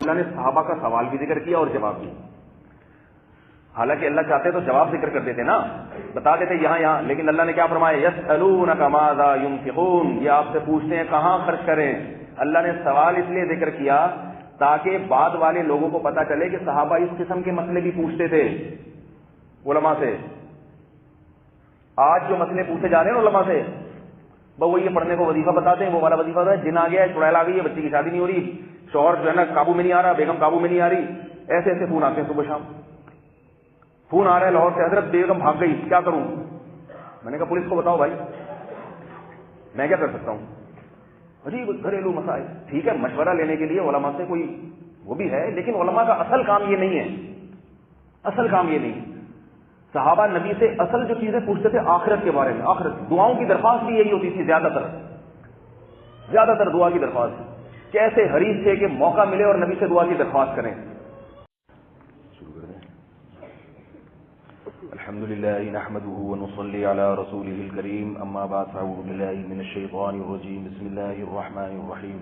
اللہ نے صحابہ کا سوال بھی ذکر کیا اور جواب بھی. حالانکہ اللہ چاہتے تو جواب ذکر کر دیتے نا, بتا دیتے یہاں, لیکن اللہ نے کیا فرمایا, یسألونک ماذا ینفقون, یہ آپ سے پوچھتے ہیں کہاں خرچ کریں. اللہ نے سوال اس لیے ذکر کیا تاکہ بعد والے لوگوں کو پتا چلے کہ صحابہ اس قسم کے مسئلے بھی پوچھتے تھے علماء سے. آج جو مسئلے پوچھے جا رہے ہیں علماء سے, وہ یہ پڑھنے کو وظیفہ بتاتے ہیں, وہ والا وظیفہ ہے, جن آ گیا ہے, چڑیل آ گئی ہے, بچی کی شادی نہیں ہو رہی, شوہر جو ہے نا قابو میں نہیں آ رہا, بیگم قابو میں نہیں آ رہی, ایسے ایسے فون آتے ہیں صبح شام. فون آ رہا ہے لاہور سے, حضرت بیگم بھاگ گئی, کیا کروں؟ میں نے کہا پولیس کو بتاؤ بھائی, میں کیا کر سکتا ہوں؟ عجیب گھریلو مسائل. ٹھیک ہے, مشورہ لینے کے لیے علماء سے کوئی وہ بھی ہے, لیکن علماء کا اصل کام یہ نہیں ہے, اصل کام یہ نہیں. صحابہ نبی سے اصل جو چیزیں پوچھتے تھے آخرت کے بارے میں, آخرت, دعاؤں کی درخواست بھی یہی ہوتی تھی, زیادہ تر دعا کی درخواست, کیسے حریص تھے کہ موقع ملے اور نبی سے دعا کی درخواست کریں. الحمدللہ نحمده ونصلي على رسوله الكريم, اما بعد فاعوذ بالله من الشيطان الرجيم, بسم الله الرحمن الرحيم.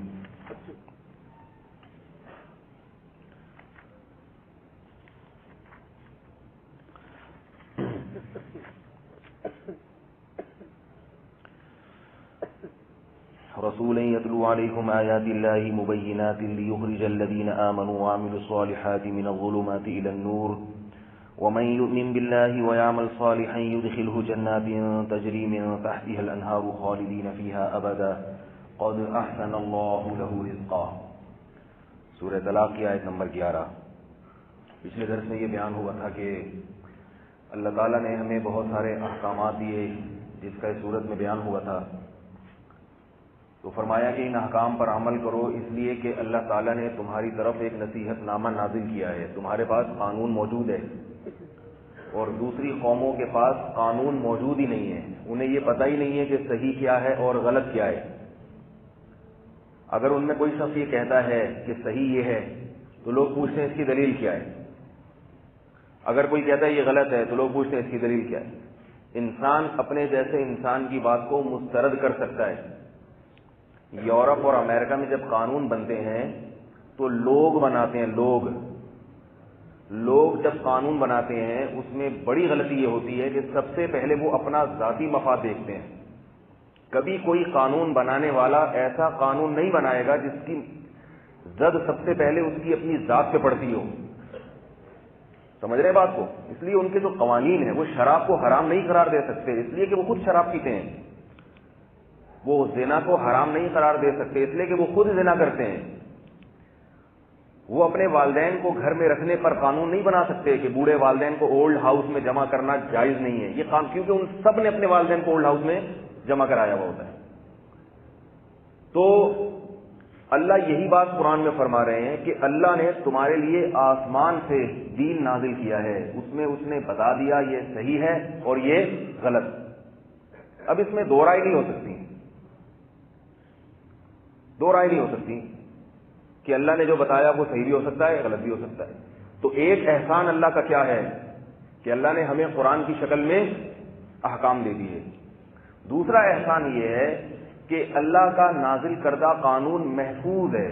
رسولا يتلو عليكم آيات الله مبينات ليخرج الذين آمنوا وعملوا الصالحات من الظلمات إلى النور ومن يؤمن بالله ويعمل صالحا يدخله جنات تجري من تحتها الأنهار خالدين فيها أبدا قد أحسن الله له رزقا. سورہ طلاق کی آیت نمبر 11. پچھلے درس میں یہ بیان ہوا تھا کہ اللہ تعالیٰ نے ہمیں بہت سارے احکامات دیے جس کا اس صورت میں بیان ہوا تھا. تو فرمایا کہ ان احکام پر عمل کرو, اس لیے کہ اللہ تعالیٰ نے تمہاری طرف ایک نصیحت نامہ نازل کیا ہے. تمہارے پاس قانون موجود ہے اور دوسری قوموں کے پاس قانون موجود ہی نہیں ہے, انہیں یہ پتہ ہی نہیں ہے کہ صحیح کیا ہے اور غلط کیا ہے. اگر ان میں کوئی شخص یہ کہتا ہے کہ صحیح یہ ہے تو لوگ پوچھتے ہیں اس کی دلیل کیا ہے, اگر کوئی کہتا ہے یہ غلط ہے تو لوگ پوچھتے ہیں اس کی دلیل کیا ہے. انسان اپنے جیسے انسان کی بات کو مسترد کر سکتا ہے. یورپ اور امریکہ میں جب قانون بنتے ہیں تو لوگ بناتے ہیں, لوگ جب قانون بناتے ہیں اس میں بڑی غلطی یہ ہوتی ہے کہ سب سے پہلے وہ اپنا ذاتی مفاد دیکھتے ہیں. کبھی کوئی قانون بنانے والا ایسا قانون نہیں بنائے گا جس کی زد سب سے پہلے اس کی اپنی ذات پہ پڑتی ہو. سمجھ رہے بات کو؟ اس لیے ان کے جو قوانین ہیں وہ شراب کو حرام نہیں قرار دے سکتے اس لیے کہ وہ خود شراب پیتے ہیں, وہ زنا کو حرام نہیں قرار دے سکتے اس لیے کہ وہ خود زنا کرتے ہیں. وہ اپنے والدین کو گھر میں رکھنے پر قانون نہیں بنا سکتے کہ بوڑھے والدین کو اولڈ ہاؤس میں جمع کرنا جائز نہیں ہے, یہ قانون, کیونکہ ان سب نے اپنے والدین کو اولڈ ہاؤس میں جمع کرایا ہوا ہوتا ہے. تو اللہ یہی بات قرآن میں فرما رہے ہیں کہ اللہ نے تمہارے لیے آسمان سے دین نازل کیا ہے, اس میں اس نے بتا دیا یہ صحیح ہے اور یہ غلط. اب اس میں دو رائے نہیں ہو سکتی کہ اللہ نے جو بتایا وہ صحیح بھی ہو سکتا ہے غلط بھی ہو سکتا ہے. تو ایک احسان اللہ کا کیا ہے کہ اللہ نے ہمیں قرآن کی شکل میں احکام دے دیے. دوسرا احسان یہ ہے کہ اللہ کا نازل کردہ قانون محفوظ ہے,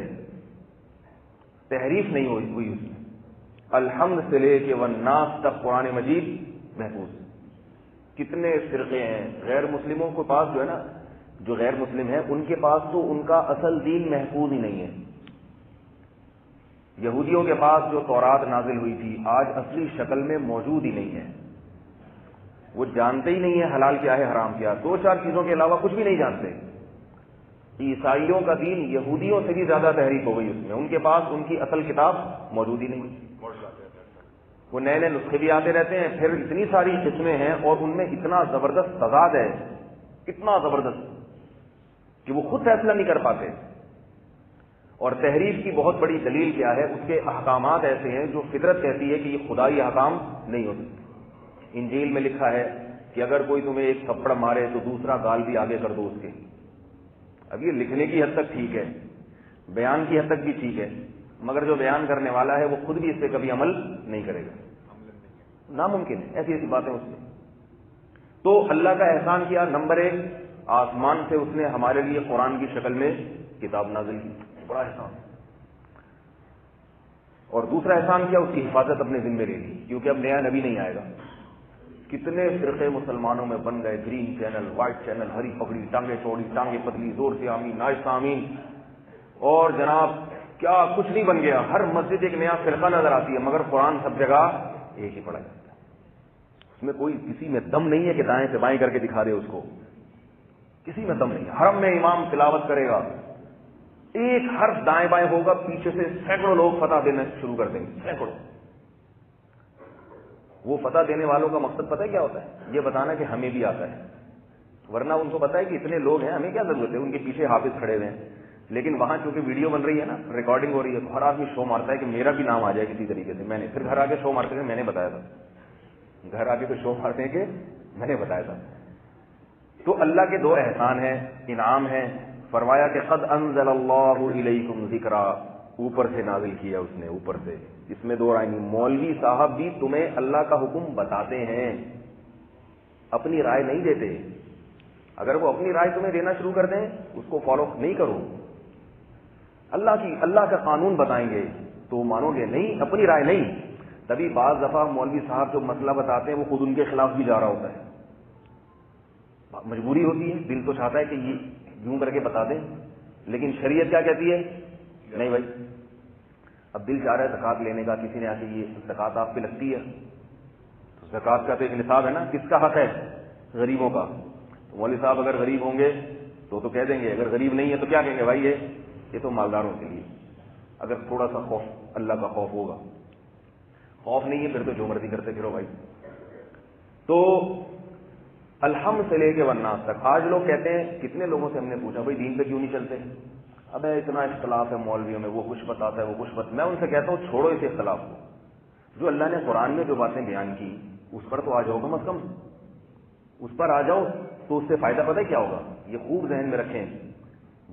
تحریف نہیں ہوئی اس میں. الحمد سے لے کے والناس تک قرآن مجید محفوظ. کتنے فرقے ہیں غیر مسلموں کے پاس, جو ہے نا جو غیر مسلم ہیں ان کے پاس تو ان کا اصل دین محفوظ ہی نہیں ہے. یہودیوں کے پاس جو تورات نازل ہوئی تھی آج اصلی شکل میں موجود ہی نہیں ہے, وہ جانتے ہی نہیں ہے حلال کیا ہے حرام کیا, 2-4 چیزوں کے علاوہ کچھ بھی نہیں جانتے. عیسائیوں کا دین یہودیوں سے بھی زیادہ تحریف ہو گئی اس میں, ان کے پاس ان کی اصل کتاب موجود ہی نہیں. وہ نئے نسخے بھی آتے رہتے ہیں, پھر اتنی ساری قسمیں ہیں اور ان میں اتنا زبردست تضاد ہے, اتنا زبردست کہ وہ خود فیصلہ نہیں کر پاتے. اور تحریف کی بہت بڑی دلیل کیا ہے, اس کے احکامات ایسے ہیں جو فطرت کہتی ہے کہ یہ خدائی احکام نہیں ہو سکتے. انجیل میں لکھا ہے کہ اگر کوئی تمہیں ایک تھپڑ مارے تو دوسرا گال بھی آگے کر دو اس کے. اب یہ لکھنے کی حد تک ٹھیک ہے, بیان کی حد تک بھی ٹھیک ہے, مگر جو بیان کرنے والا ہے وہ خود بھی اس سے کبھی عمل نہیں کرے گا, ناممکن ہے. ایسی ایسی باتیں اس میں. تو اللہ کا احسان کیا, نمبر 1 آسمان سے اس نے ہمارے لیے قرآن کی شکل میں کتاب نازل کی, بڑا احسان. اور دوسرا احسان کیا، اس کی حفاظت اپنے ذمہ لے لی، کیونکہ اب نیا نبی نہیں آئے گا۔ کتنے فرقے مسلمانوں میں بن گئے، گرین چینل، وائٹ چینل، ہری پگڑی، ٹانگیں چوڑی، ٹانگیں پتلی، زور سے آمین، ناشتہ آمین، اور جناب کیا کچھ نہیں بن گیا۔ ہر مسجد ایک نیا فرقہ نظر آتی ہے، مگر قرآن سب جگہ ایک ہی پڑھا جاتا ہے۔ اس میں کوئی کسی میں دم نہیں ہے کہ دائیں سے بائیں کر کے دکھا دے اس کو، کسی میں دم نہیں ہے۔ حرم میں امام تلاوت کرے گا، ایک حرف دائیں بائیں ہوگا، پیچھے سے سینکڑوں لوگ فتح دینا شروع کر دیں گے، سینکڑوں۔ وہ فتح دینے والوں کا مقصد پتہ ہے کیا ہوتا ہے؟ یہ بتانا کہ ہمیں بھی آتا ہے، ورنہ ان کو پتہ ہے کہ اتنے لوگ ہیں، ہمیں کیا ضرورت ہے، ان کے پیچھے حافظ کھڑے ہوئے ہیں۔ لیکن وہاں چونکہ ویڈیو بن رہی ہے نا، ریکارڈنگ ہو رہی ہے، تو ہر آدمی شو مارتا ہے کہ میرا بھی نام آ جائے کسی طریقے سے۔ میں نے پھر گھر آ کے شو مارتے ہیں، میں نے بتایا تھا، گھر آ کے تو شو مارتے ہیں کہ میں نے بتایا تھا۔ تو اللہ کے دو احسان ہیں، انعام ہیں۔ فرمایا کہ قد انزل اللہ الیکم ذکرا، اوپر سے نازل کیا اس نے، اوپر سے۔ اس میں دو رائے نہیں، مولوی صاحب بھی تمہیں اللہ کا حکم بتاتے ہیں، اپنی رائے نہیں دیتے۔ اگر وہ اپنی رائے تمہیں دینا شروع کر دیں، اس کو فالو نہیں کرو، اللہ کا قانون بتائیں گے تو مانو گے، نہیں اپنی رائے نہیں۔ تبھی بعض دفعہ مولوی صاحب جو مسئلہ بتاتے ہیں وہ خود ان کے خلاف بھی جا رہا ہوتا ہے، مجبوری ہوتی ہے، دل تو چاہتا ہے کہ یہ یوں کر کے بتا دیں، لیکن شریعت کیا کہتی ہے؟ نہیں بھائی، اب دل چاہ رہا ہے زکوٰۃ لینے کا، کسی نے آ کے یہ زکوٰۃ آپ پہ لگتی ہے، تو زکوٰۃ کا تو ایک نصاب ہے نا، کس کا حق ہے؟ غریبوں کا۔ تو مولوی صاحب اگر غریب ہوں گے تو کہہ دیں گے، اگر غریب نہیں ہے تو کیا کہیں گے؟ بھائی یہ تو مالداروں کے لیے۔ اگر تھوڑا سا خوف، اللہ کا خوف ہوگا، خوف نہیں ہے پھر تو جو مرضی کرتے پھرو بھائی۔ تو الحمد سے لے کے والناس تک آج لوگ کہتے ہیں، کتنے لوگوں سے ہم نے پوچھا بھائی دین پہ کیوں نہیں چلتے؟ ابے اتنا اختلاف ہے مولویوں میں، وہ کچھ بتاتا ہے، وہ کچھ میں ان سے کہتا ہوں چھوڑو اس اختلاف کو، جو اللہ نے قرآن میں جو باتیں بیان کی اس پر تو آ جاؤ، کم از کم اس پر آ جاؤ، تو اس سے فائدہ پتہ ہے کیا ہوگا؟ یہ خوب ذہن میں رکھیں،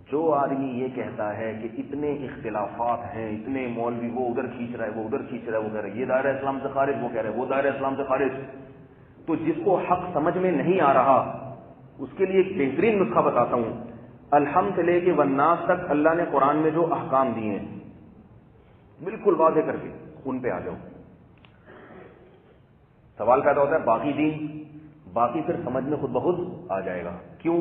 جو آدمی یہ کہتا ہے کہ اتنے اختلافات ہیں، اتنے مولوی، وہ ادھر کھینچ رہا ہے، وہ ادھر کھینچ رہا ہے، وہ کہہ رہا ہے یہ دائرہ اسلام سے خارج، وہ کہہ رہا ہے وہ دائرہ اسلام سے خارج، تو جس کو حق سمجھ میں نہیں آ رہا اس کے لیے ایک بہترین نسخہ بتاتا ہوں، الحمد سے لے کے والناس تک اللہ نے قرآن میں جو احکام دیے ہیں بالکل واضح کر کے ان پہ آ جاؤ۔ سوال پیدا ہوتا ہے باقی دین، باقی پھر سمجھ میں خود بخود آ جائے گا۔ کیوں؟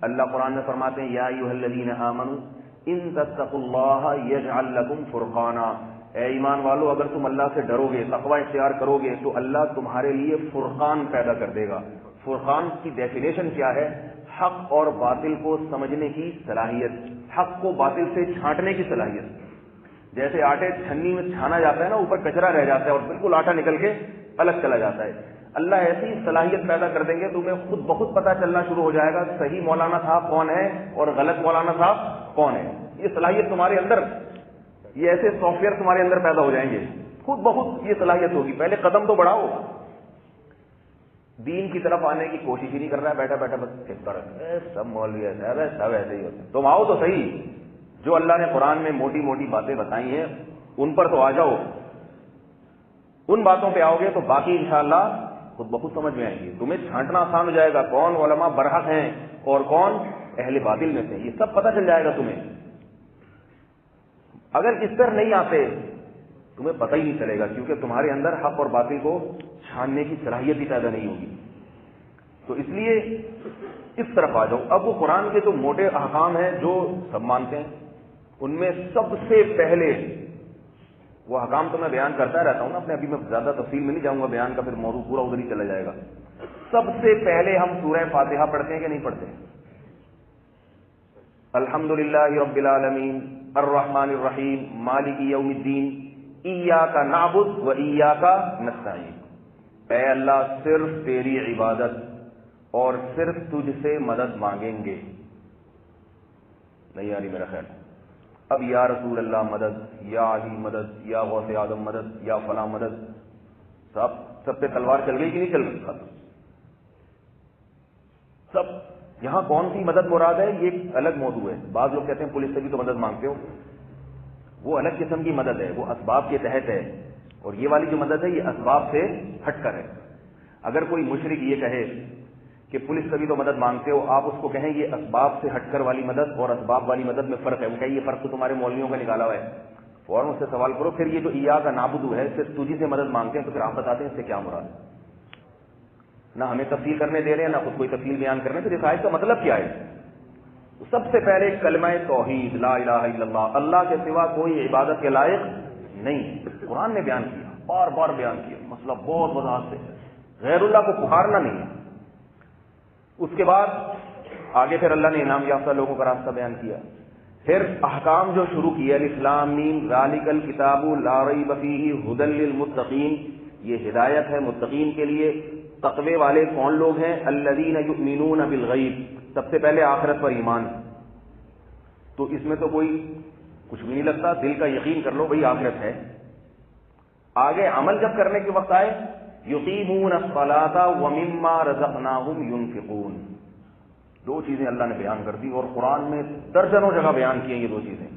اللہ قرآن میں فرماتے ہیں یا ایھا الذین آمنوا ان تتقوا اللہ یجعل لکم فرقانا، اے ایمان والو اگر تم اللہ سے ڈرو گے، تقوی اختیار کرو گے تو اللہ تمہارے لیے فرقان پیدا کر دے گا۔ فرقان کی ڈیفینیشن کیا ہے؟ حق اور باطل کو سمجھنے کی صلاحیت، حق کو باطل سے چھانٹنے کی صلاحیت۔ جیسے آٹے چھنی میں چھانا جاتا ہے نا، اوپر کچرا رہ جاتا ہے اور بالکل آٹا نکل کے الگ چلا جاتا ہے، اللہ ایسی صلاحیت پیدا کر دیں گے، تمہیں خود بخود پتہ چلنا شروع ہو جائے گا صحیح مولانا صاحب کون ہے اور غلط مولانا صاحب کون ہے۔ یہ صلاحیت تمہارے اندر، یہ ایسے سافٹ ویئر تمہارے اندر پیدا ہو جائیں گے، خود بخود یہ صلاحیت ہوگی۔ پہلے قدم تو بڑھاؤ، دین کی طرف آنے کی کوشش ہی نہیں کر رہا ہے، بیٹھا بیٹھا بس کہتا رہے سب مولوی ایسے ہے، سب ایسے ہی ہوتے، تم آؤ تو صحیح، جو اللہ نے قرآن میں موٹی موٹی باتیں بتائی ہیں ان پر تو آ جاؤ، ان باتوں پہ آؤ گے تو باقی انشاءاللہ خود بخود سمجھ میں آئیں گی، تمہیں چھانٹنا آسان ہو جائے گا کون علماء برحق ہیں اور کون اہل باطل میں سے، یہ سب پتہ چل جائے گا تمہیں۔ اگر اس طرح نہیں آتے تمہیں پتہ ہی نہیں چلے گا، کیونکہ تمہارے اندر حق اور باطل کو چھاننے کی صلاحیت ہی پیدا نہیں ہوگی۔ تو اس لیے اس طرف آ جاؤ۔ اب وہ قرآن کے جو موٹے احکام ہیں جو سب مانتے ہیں، ان میں سب سے پہلے وہ احکام تو میں بیان کرتا رہتا ہوں نا اپنے، ابھی میں زیادہ تفصیل میں نہیں جاؤں گا، بیان کا پھر موضوع پورا ادھر ہی چلا جائے گا۔ سب سے پہلے ہم سورہ فاتحہ پڑھتے ہیں کہ نہیں پڑھتے؟ الحمدللہ رب العالمین الرحمن الرحیم مالک یوم الدین ایاک نعبد و ایاک نستعین، اے اللہ صرف تیری عبادت اور صرف تجھ سے مدد مانگیں گے۔ نہیں آ رہی میرا خیال؟ اب یا رسول اللہ مدد، یا علی مدد، یا غوث اعظم مدد، یا فلاں مدد، سب پہ تلوار چل گئی کہ نہیں چل گئی؟ سب یہاں کون سی مدد مراد ہے یہ ایک الگ موضوع ہے۔ بعض لوگ کہتے ہیں پولیس سے بھی تو مدد مانگتے ہو، وہ الگ قسم کی مدد ہے، وہ اسباب کے تحت ہے، اور یہ والی جو مدد ہے یہ اسباب سے ہٹ کر ہے۔ اگر کوئی مشرک یہ کہے کہ پولیس سے بھی تو مدد مانگتے ہو، آپ اس کو کہیں یہ اسباب سے ہٹ کر والی مدد اور اسباب والی مدد میں فرق ہے، وہ کہیں یہ فرق تو تمہارے مولویوں کا نکالا ہوا ہے، فوراً اس سے سوال کرو. پھر یہ جو ایاک نعبد ہے صرف تجھی سے مدد مانگتے ہیں, تو پھر آپ بتاتے ہیں اس سے کیا مراد ہے؟ نہ ہمیں تفصیل کرنے دے رہے ہیں, نہ خود کوئی تفصیل بیان کر رہے ہیں. پھر اس آیت کا مطلب کیا ہے؟ سب سے پہلے کلمہ توحید لا الہ الا اللہ, اللہ کے سوا کوئی عبادت کے لائق نہیں. قرآن نے بیان کیا, بار بار بیان کیا, مسئلہ بہت وضاحت سے, غیر اللہ کو پکارنا نہیں ہے. اس کے بعد آگے پھر اللہ نے انعام یافتہ لوگوں کا راستہ بیان کیا. پھر احکام جو شروع کیا, الف لام میم ذالک الکتاب لا ریب فیہ ھدی للمتقین, یہ ہدایت ہے متقین کے لیے. تقوی والے کون لوگ ہیں؟ الذین یؤمنون بالغیب, سب سے پہلے آخرت پر ایمان. تو اس میں تو کوئی کچھ بھی نہیں لگتا, دل کا یقین کر لو بھئی آخرت ہے. آگے عمل جب کرنے کے وقت آئے, یقیمون الصلاۃ ومما رزقناہم ینفقون, دو چیزیں اللہ نے بیان کر دی, اور قرآن میں درجنوں جگہ بیان کی ہیں یہ دو چیزیں.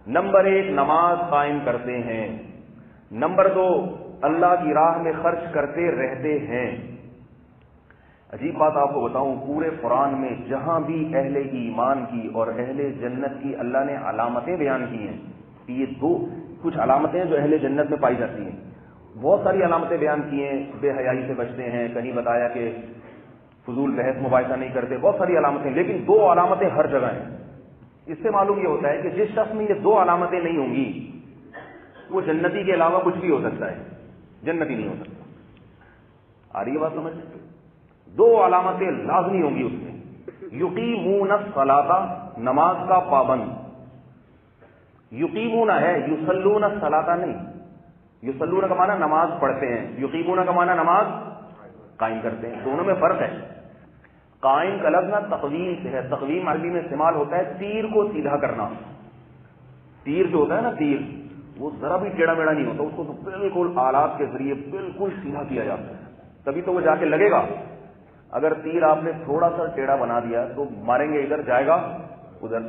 نمبر 1 نماز قائم کرتے ہیں, نمبر 2 اللہ کی راہ میں خرچ کرتے رہتے ہیں. عجیب بات آپ کو بتاؤں, پورے قرآن میں جہاں بھی اہل ایمان کی اور اہل جنت کی اللہ نے علامتیں بیان کی ہیں, یہ دو کچھ علامتیں جو اہل جنت میں پائی جاتی ہیں. بہت ساری علامتیں بیان کی ہیں, بے حیائی سے بچتے ہیں, کہیں بتایا کہ فضول بحث مباحثہ نہیں کرتے, بہت ساری علامتیں, لیکن 2 علامتیں ہر جگہ ہیں. اس سے معلوم یہ ہوتا ہے کہ جس شخص میں یہ 2 علامتیں نہیں ہوں گی وہ جنتی کے علاوہ کچھ بھی ہو سکتا ہے, جنتی نہیں ہو سکتا. آ رہی ہے بات سمجھ؟ 2 علامتیں لازمی ہوں گی اس میں. یقیمون الصلاۃ, نماز کا پابند. یقیمون ہے, یصلون الصلاۃ نہیں. یصلون کا معنی نماز پڑھتے ہیں, یقیمون کا معنی نماز قائم کرتے ہیں. دونوں میں فرق ہے. قائم کا لفظ نا تقویم سے ہے. تقویم عربی میں استعمال ہوتا ہے تیر کو سیدھا کرنا. تیر جو ہوتا ہے نا, تیر وہ ذرا بھی ٹیڑھا میڑھا نہیں ہوتا, اس کو بالکل آلات کے ذریعے بالکل سیدھا کیا جاتا ہے, تبھی تو وہ جا کے لگے گا. اگر تیر آپ نے تھوڑا سا ٹیڑھا بنا دیا تو ماریں گے ادھر, جائے گا ادھر.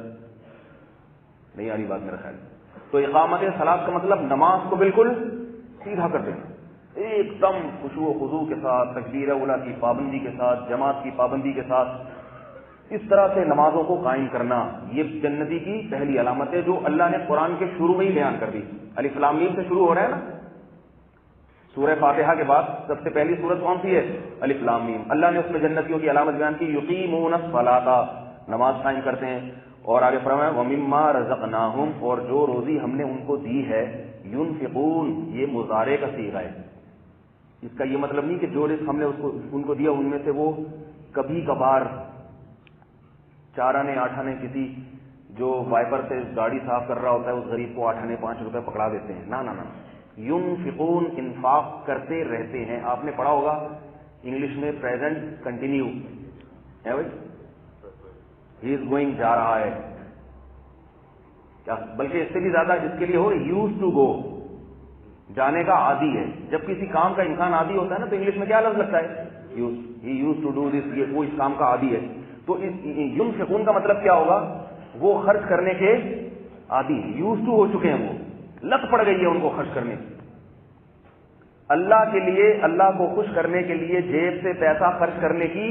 نہیں آ رہی بات میرا خیال. تو اقامت صلاۃ کا مطلب نماز کو بالکل سیدھا کر دینا, ایک دم خشوع و خضوع کے ساتھ, تکبیر اولیٰ کی پابندی کے ساتھ, جماعت کی پابندی کے ساتھ, اس طرح سے نمازوں کو قائم کرنا. یہ جنتی کی پہلی علامت ہے جو اللہ نے قرآن کے شروع میں ہی بیان کر دی. الف لام میم سے شروع ہو رہا ہے نا, سورہ فاتحہ کے بعد سب سے پہلی سورت کون سی ہے؟ الف لام میم. اللہ نے اس میں جنتیوں کی علامت بیان کی, یقیمون الصلاۃ, نماز قائم کرتے ہیں. اور آگے فرمایا ومما رزقناہم, اور جو روزی ہم نے ان کو دی ہے, ینفقون, یہ مضارع کا صیغہ ہے. اس کا یہ مطلب نہیں کہ جو رزق ہم نے ان کو دیا ان میں سے وہ کبھی کبھار 4 آنے 8 آنے کسی جو وائپر سے گاڑی صاف کر رہا ہوتا ہے اس غریب کو 8 آنے 5 روپے پکڑا دیتے ہیں. نہ, ینفقون, انفاق کرتے رہتے ہیں. آپ نے پڑھا ہوگا انگلش میں پریزنٹ کنٹینیو ہے بھائی, ہی از گوئنگ, جا رہا ہے, کیا بلکہ اس سے بھی زیادہ جس کے لیے ہو یوز ٹو گو, جانے کا عادی ہے. جب کسی کام کا انسان عادی ہوتا ہے نا تو انگلش میں کیا لفظ لگتا ہے؟ Use, he use to do this, یہ وہ اس کام کا عادی ہے. تو ینفقون کا مطلب کیا ہوگا؟ وہ خرچ کرنے کے عادی, یوز ٹو ہو چکے ہیں, وہ لت پڑ گئی ہے ان کو خرچ کرنے کی. اللہ کے لیے, اللہ کو خوش کرنے کے لیے جیب سے پیسہ خرچ کرنے کی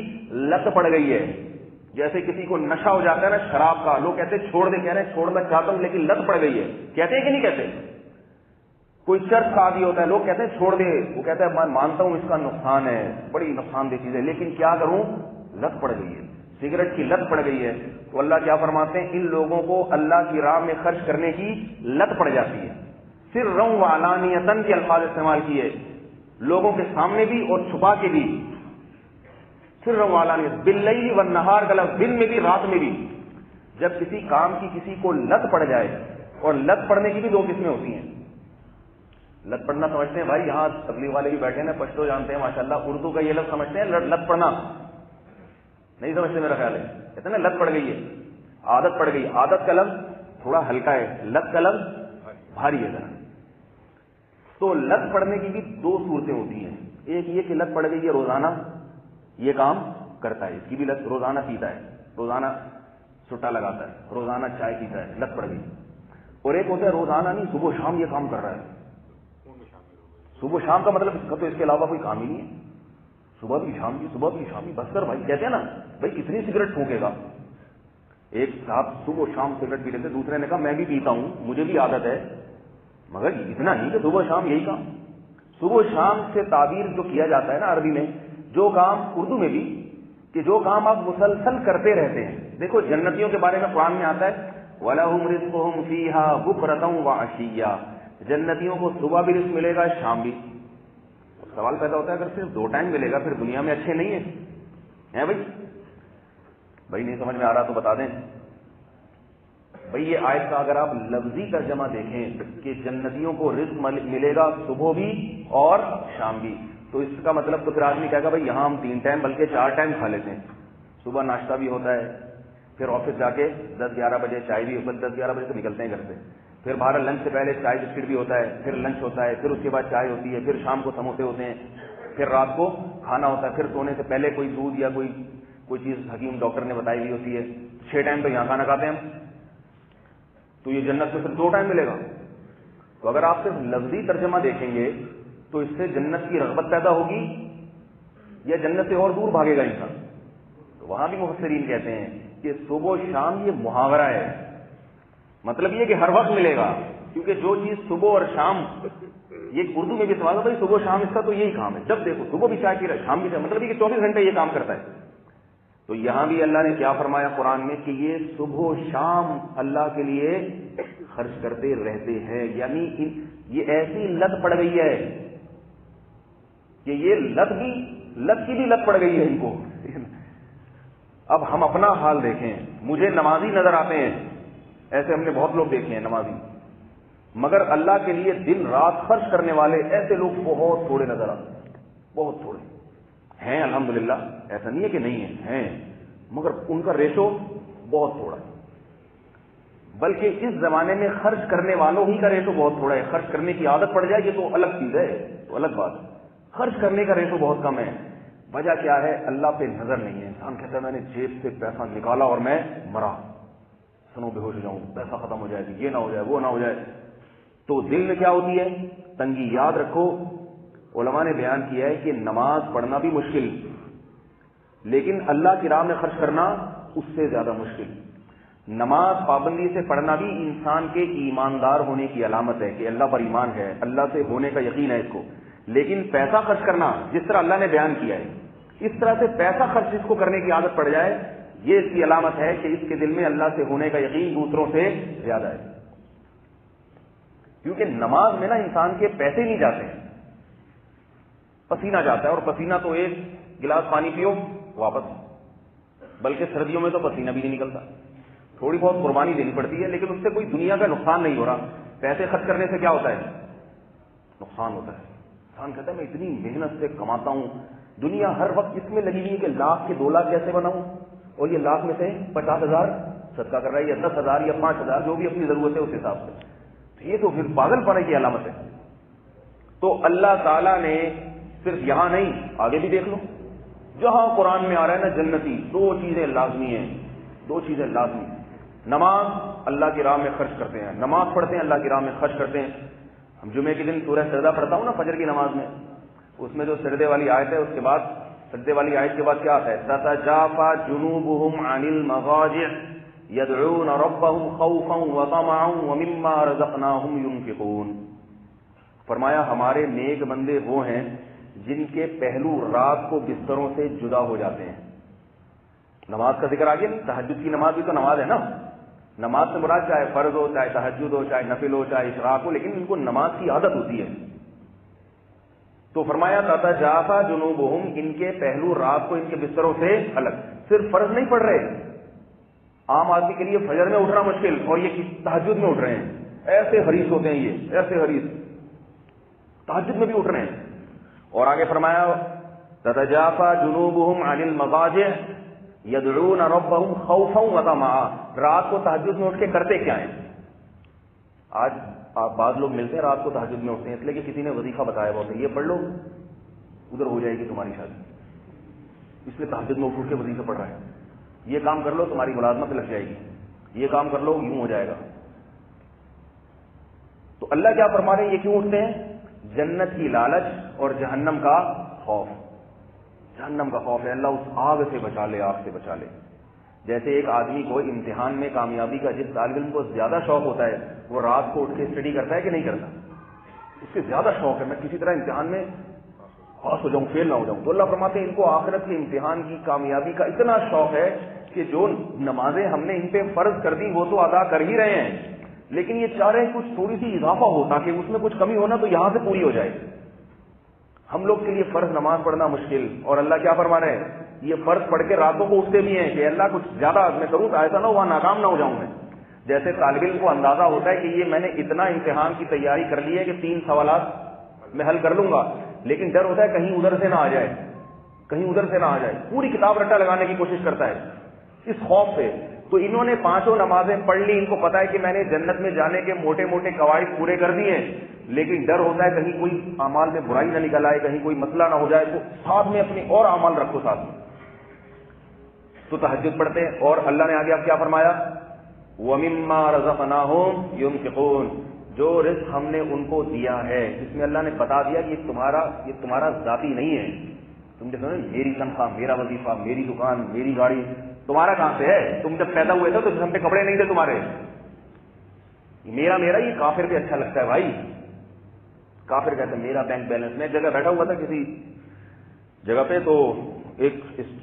لت پڑ گئی ہے. جیسے کسی کو نشہ ہو جاتا ہے نا شراب کا, لوگ کہتے ہیں چھوڑ دیں, کہہ رہے ہیں چھوڑنا چاہتا ہوں لیکن لت پڑ گئی ہے, کہتے ہیں کہ نہیں کہتے؟ کوئی چرس کا عادی ہوتا ہے, لوگ کہتے ہیں چھوڑ دے, وہ کہتا ہے میں مانتا ہوں اس کا نقصان ہے, بڑی نقصان دہ چیز ہے, لیکن کیا کروں, لت پڑ گئی ہے, سگریٹ کی لت پڑ گئی ہے. تو اللہ کیا فرماتے ہیں, ان لوگوں کو اللہ کی راہ میں خرچ کرنے کی لت پڑ جاتی ہے. سرًا وعلانیۃً کے الفاظ استعمال کیے, لوگوں کے سامنے بھی اور چھپا کے بھی. سرًا وعلانیۃً, باللیل والنہار کا لفظ, دن میں بھی رات میں بھی. جب کسی کام کی کسی کو لت پڑ جائے, اور لت پڑنے کی بھی 2 قسمیں ہوتی ہیں. لت پڑنا سمجھتے ہیں بھائی, یہاں تبلیغ والے بھی بیٹھے ہیں, پشتو جانتے ہیں ماشاءاللہ, اردو کا یہ لفظ سمجھتے ہیں لت پڑنا, نہیں سمجھتے میرا خیال ہے. کہتے ہیں نا لت پڑ گئی ہے, عادت پڑ گئی. عادت کا لفظ تھوڑا ہلکا ہے, لت کا لفظ بھاری ہے ذرا. تو لت پڑنے کی بھی 2 صورتیں ہوتی ہیں. ایک یہ کہ لت پڑ گئی ہے, روزانہ یہ کام کرتا ہے, اس کی بھی لت, روزانہ پیتا ہے, روزانہ سٹا لگاتا ہے, روزانہ چائے پیتا ہے, لت پڑ گئی. اور ایک ہوتا ہے روزانہ نہیں, صبح و شام یہ کام کر رہا ہے. صبح شام کا مطلب اس کا تو اس کے علاوہ کوئی کام ہی نہیں ہے. صبح بھی شام بھی, صبح بھی شام بھی, بس کر بھائی. کہتے ہیں نا بھائی کتنی سگریٹ پھونکے گا. ایک صاحب صبح شام سگریٹ پی لیتے, دوسرے نے کہا میں بھی پیتا ہوں, مجھے بھی عادت ہے, مگر اتنا نہیں کہ صبح شام یہی کام. صبح شام سے تعبیر جو کیا جاتا ہے نا عربی میں, جو کام اردو میں بھی, کہ جو کام آپ مسلسل کرتے رہتے ہیں. دیکھو جنتیوں کے بارے میں قرآن میں آتا ہے وَلَهُمْ رِزْقُهُمْ فِيهَا بُكْرَةً وَعَشِيًّا, جنتیوں کو صبح بھی رزق ملے گا شام بھی. سوال پیدا ہوتا ہے اگر صرف 2 ٹائم ملے گا پھر دنیا میں اچھے نہیں ہیں بھائی نہیں سمجھ میں آ رہا تو بتا دیں. بھئی یہ آیت کا اگر آپ لفظی ترجمہ دیکھیں کہ جنتیوں کو رزق ملے گا صبح بھی اور شام بھی, تو اس کا مطلب تو پھر آدمی کہے گا بھائی یہاں ہم 3 ٹائم بلکہ 4 ٹائم کھا لیتے ہیں. صبح ناشتہ بھی ہوتا ہے, پھر آفس جا کے 10-11 بجے چائے بھی, 10-11 بجے سے نکلتے ہیں گھر سے, پھر باہر لنچ سے پہلے چائے بسکٹ بھی ہوتا ہے, پھر لنچ ہوتا ہے, پھر اس کے بعد چائے ہوتی ہے, پھر شام کو سموسے ہوتے ہیں, پھر رات کو کھانا ہوتا ہے, پھر سونے سے پہلے کوئی دودھ یا کوئی چیز حکیم ڈاکٹر نے بتائی ہوئی ہوتی ہے. 6 ٹائم تو یہاں کھانا کھاتے ہیں ہم, تو یہ جنت میں صرف 2 ٹائم ملے گا. تو اگر آپ صرف لفظی ترجمہ دیکھیں گے تو اس سے جنت کی رغبت پیدا ہوگی یا جنت سے اور دور بھاگے گا انسان. تو وہاں بھی مفسرین کہتے ہیں کہ صبح و شام یہ محاورہ ہے, مطلب یہ کہ ہر وقت ملے گا, کیونکہ جو چیز صبح اور شام, یہ اردو میں بھی سوال ہے بھائی صبح و شام اس کا تو یہی کام ہے, جب دیکھو صبح بھی چائے پی رہا ہے شام بھی چائے, مطلب یہ کہ 24 گھنٹے یہ کام کرتا ہے. تو یہاں بھی اللہ نے کیا فرمایا قرآن میں کہ یہ صبح و شام اللہ کے لیے خرچ کرتے رہتے ہیں. یعنی یہ ایسی لت پڑ گئی ہے کہ یہ لت کی بھی لت پڑ گئی ہے ان کو. اب ہم اپنا حال دیکھیں, مجھے نمازی نظر آتے ہیں, ایسے ہم نے بہت لوگ دیکھے ہیں نمازی, مگر اللہ کے لیے دن رات خرچ کرنے والے ایسے لوگ بہت تھوڑے نظر آتے ہیں, بہت تھوڑے ہیں. الحمدللہ ایسا نہیں ہے کہ نہیں ہیں, مگر ان کا ریشو بہت تھوڑا ہے. بلکہ اس زمانے میں خرچ کرنے والوں ہی کا ریشو بہت تھوڑا ہے. خرچ کرنے کی عادت پڑ جائے یہ تو الگ چیز ہے, تو الگ بات. خرچ کرنے کا ریشو بہت کم ہے. وجہ کیا ہے؟ اللہ پہ نظر نہیں ہے. انسان کہتا ہے میں نے جیب سے پیسہ نکالا اور میں مرا, سنو بے ہوش ہو جاؤں, پیسہ ختم ہو جائے, یہ نہ ہو جائے وہ نہ ہو جائے. تو دل میں کیا ہوتی ہے؟ تنگی. یاد رکھو علماء نے بیان کیا ہے کہ نماز پڑھنا بھی مشکل, لیکن اللہ کی راہ میں خرچ کرنا اس سے زیادہ مشکل. نماز پابندی سے پڑھنا بھی انسان کے ایماندار ہونے کی علامت ہے کہ اللہ پر ایمان ہے, اللہ سے ہونے کا یقین ہے اس کو. لیکن پیسہ خرچ کرنا جس طرح اللہ نے بیان کیا ہے, اس طرح سے پیسہ خرچ جس کو کرنے کی عادت پڑ جائے, یہ اس کی علامت ہے کہ اس کے دل میں اللہ سے ہونے کا یقین دوسروں سے زیادہ ہے. کیونکہ نماز میں نا انسان کے پیسے نہیں جاتے ہیں, پسینہ جاتا ہے, اور پسینہ تو ایک گلاس پانی پیو واپس, بلکہ سردیوں میں تو پسینہ بھی نہیں نکلتا. تھوڑی بہت قربانی دینی پڑتی ہے, لیکن اس سے کوئی دنیا کا نقصان نہیں ہو رہا. پیسے خرچ کرنے سے کیا ہوتا ہے؟ نقصان ہوتا ہے. انسان کہتا ہے میں اتنی محنت سے کماتا ہوں, دنیا ہر وقت اس میں لگی ہوئی ہے کہ لاکھ کے 2 لاکھ کیسے بناؤں, اور یہ لاکھ میں سے 50,000 صدقہ کر رہا ہے, یا 10,000 یا 5,000, جو بھی اپنی ضرورت ہے اس حساب سے. یہ تو پھر پاگل پنے کی علامت ہے. تو اللہ تعالیٰ نے صرف یہاں نہیں, آگے بھی دیکھ لو, جہاں قرآن میں آ رہا ہے نا جنتی, 2 چیزیں لازمی ہیں, 2 چیزیں لازمی. نماز اللہ کی راہ میں خرچ کرتے ہیں, نماز پڑھتے ہیں اللہ کی راہ میں خرچ کرتے ہیں. ہم جمعے کے دن سورہ سجدہ پڑھتا ہوں نا فجر کی نماز میں, اس میں جو سجدے والی آیت ہے, اس کے بعد سجدے والی آیت کے بعد کیا آتا ہے؟ تتجافى جنوبهم عن المضاجع يدعون ربهم خوفا وطمعا ومما رزقناهم ينفقون. فرمایا ہمارے نیک بندے وہ ہیں جن کے پہلو رات کو بستروں سے جدا ہو جاتے ہیں. نماز کا ذکر آگے, تہجد کی نماز بھی تو نماز ہے نا. نماز سے مراد چاہے فرض ہو, چاہے تہجد ہو, چاہے نفل ہو, چاہے اشراق ہو, لیکن ان کو نماز کی عادت ہوتی ہے. تو فرمایا تتجافى جنوبهم, ان کے پہلو رات کو ان کے بستروں سے الگ. صرف فرض نہیں پڑھ رہے, عام آدمی کے لیے فجر میں اٹھنا مشکل, اور یہ تہجد میں اٹھ رہے ہیں. ایسے حریص ہوتے ہیں یہ, ایسے حریص تہجد میں بھی اٹھ رہے ہیں. اور آگے فرمایا تتجافى جنوبهم عن المضاجع يدعون ربهم خوفا وطمعا. رات کو تہجد میں اٹھ کے کرتے کیا ہیں؟ آج بعض لوگ ملتے ہیں رات کو تہجد میں اٹھتے ہیں اس لیے کہ کسی نے وظیفہ بتایا ہوا ہے, یہ پڑھ لو ادھر ہو جائے گی تمہاری شادی, اس لیے تہجد میں اٹھ کے وظیفہ پڑھ رہا ہے. یہ کام کر لو تمہاری ملازمت لگ جائے گی, یہ کام کر لو یوں ہو جائے گا. تو اللہ کیا فرما رہے ہیں, یہ کیوں اٹھتے ہیں؟ جنت کی لالچ اور جہنم کا خوف. جہنم کا خوف ہے, اللہ اس آگ سے بچا لے, آگ سے بچا لے. جیسے ایک آدمی کو امتحان میں کامیابی کا, جس طالب علم کو زیادہ شوق ہوتا ہے وہ رات کو اٹھ کے اسٹڈی کرتا ہے کہ نہیں کرتا؟ اس کے زیادہ شوق ہے میں کسی طرح امتحان میں پاس ہو جاؤں، فیل نہ ہو جاؤں. تو اللہ فرماتے ہیں ان کو آخرت کے امتحان کی کامیابی کا اتنا شوق ہے کہ جو نمازیں ہم نے ان پہ فرض کر دی وہ تو ادا کر ہی رہے ہیں، لیکن یہ چاہ رہے ہیں کچھ تھوڑی سی اضافہ ہو تاکہ اس میں کچھ کمی ہونا تو یہاں سے پوری ہو جائے. ہم لوگ کے لیے فرض نماز پڑھنا مشکل، اور اللہ کیا فرما رہے ہیں، یہ فرض پڑھ کے راتوں کو اٹھتے بھی ہیں کہ اللہ کچھ زیادہ میں کروں تو ایسا نہ ہو وہاں ناکام نہ ہو جاؤں میں. جیسے طالب علم کو اندازہ ہوتا ہے کہ یہ میں نے اتنا امتحان کی تیاری کر لی ہے کہ 3 سوالات میں حل کر لوں گا، لیکن ڈر ہوتا ہے کہیں ادھر سے نہ آ جائے، کہیں ادھر سے نہ آ جائے، پوری کتاب رٹا لگانے کی کوشش کرتا ہے اس خوف سے. تو انہوں نے 5 نمازیں پڑھ لی، ان کو پتا ہے کہ میں نے جنت میں جانے کے موٹے موٹے قواعد پورے کر دیے ہیں، لیکن ڈر ہوتا ہے کہیں کوئی اعمال میں برائی نہ نکل آئے، کہیں کوئی مسئلہ نہ ہو جائے، تو ساتھ میں اپنے اور اعمال رکھو ساتھ میں. تو تہجد پڑھتے ہیں. اور اللہ نے آگے اب کیا فرمایا، وَمِمَّا رَزَقْنَاهُمْ يُنْفِقُونَ، جو رزق ہم نے ان کو دیا ہے، اس میں اللہ نے بتا دیا کہ یہ تمہارا ذاتی نہیں ہے. تم دیکھو میری تنخواہ، میرا وظیفہ، میری دکان، میری گاڑی، تمہارا کہاں سے ہے؟ تم جب پیدا ہوئے تھے تو ہم پہ کپڑے نہیں تھے تمہارے. میرا یہ کافر بھی اچھا لگتا ہے بھائی. کافر کہتا ہے میرا بینک بیلنس. میں ایک جگہ بیٹھا ہوا تھا کسی جگہ پہ، تو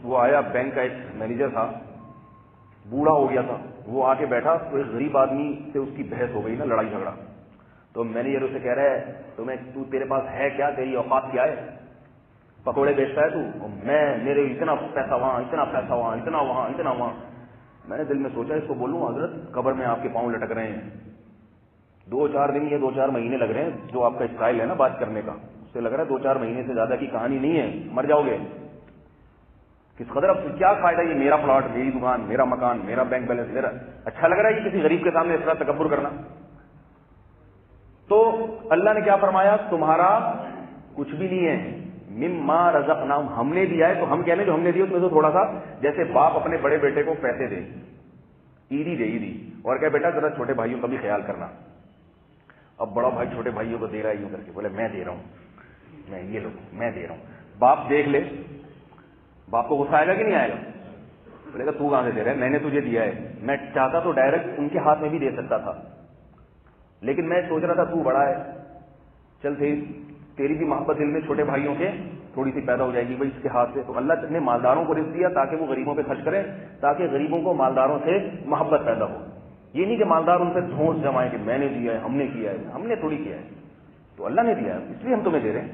وہ آیا، بینک کا ایک مینیجر تھا، بوڑھا ہو گیا تھا. وہ آ کے بیٹھا تو ایک غریب آدمی سے اس کی بحث ہو گئی نا، لڑائی جھگڑا. تو مینیجر اسے کہہ رہا ہے تیرے پاس ہے کیا، تیری اوقات کیا ہے، پکوڑے بیچتا ہے تو؟ میرے اتنا پیسہ وہاں، اتنا پیسہ وہاں، اتنا وہاں، اتنا وہاں. میں نے دل میں سوچا اس کو بولوں حضرت قبر میں آپ کے پاؤں لٹک رہے ہیں، 2-4 دن یا 2-4 مہینے لگ رہے ہیں، جو آپ کا اسٹائل ہے نا بات کرنے کا، اس سے لگ رہا ہے 2-4 مہینے سے زیادہ کی کہانی نہیں ہے، مر جاؤ گے. کس قدر اب کیا فائدہ یہ میرا پلاٹ، میری دکان، میرا مکان، میرا بینک بیلنس، میرا. اچھا لگ رہا ہے یہ کسی غریب کے سامنے اس طرح تکبر کرنا؟ تو اللہ نے کیا فرمایا، تمہارا کچھ بھی نہیں ہے. مما رزقناہم، ہم نے دیا ہے. تو ہم کہنے جو ہم نے دیا اس میں تو تھوڑا سا، جیسے باپ اپنے بڑے بیٹے کو پیسے دے، عیدی اور کہ بیٹا ذرا چھوٹے بھائیوں کا بھی خیال کرنا. اب بڑا بھائی چھوٹے بھائیوں کو دے رہا ہے یوں کر کے، بولے میں دے رہا ہوں، میں دے رہا ہوں. باپ دیکھ لے، باپ کو غصہ آئے گا کہ نہیں آئے گا؟ بولے گا تو کہاں سے دے رہا ہے، میں نے تجھے دیا ہے. میں چاہتا تو ڈائریکٹ ان کے ہاتھ میں بھی دے سکتا تھا، لیکن میں سوچ رہا تھا تو بڑا ہے، چل تیری بھی محبت دل میں چھوٹے بھائیوں کے تھوڑی سی پیدا ہو جائے گی بھائی اس کے ہاتھ سے. تو اللہ نے مالداروں کو رزق دیا تاکہ وہ غریبوں پہ خرچ کریں، تاکہ غریبوں کو مالداروں سے محبت پیدا ہو. یہ نہیں کہ مالدار ان سے دھونس جمائے کہ میں نے دیا ہے، ہم نے کیا ہے. ہم نے تھوڑی کیا ہے، تو اللہ نے دیا ہے، اس لیے ہم تمہیں دے رہے ہیں.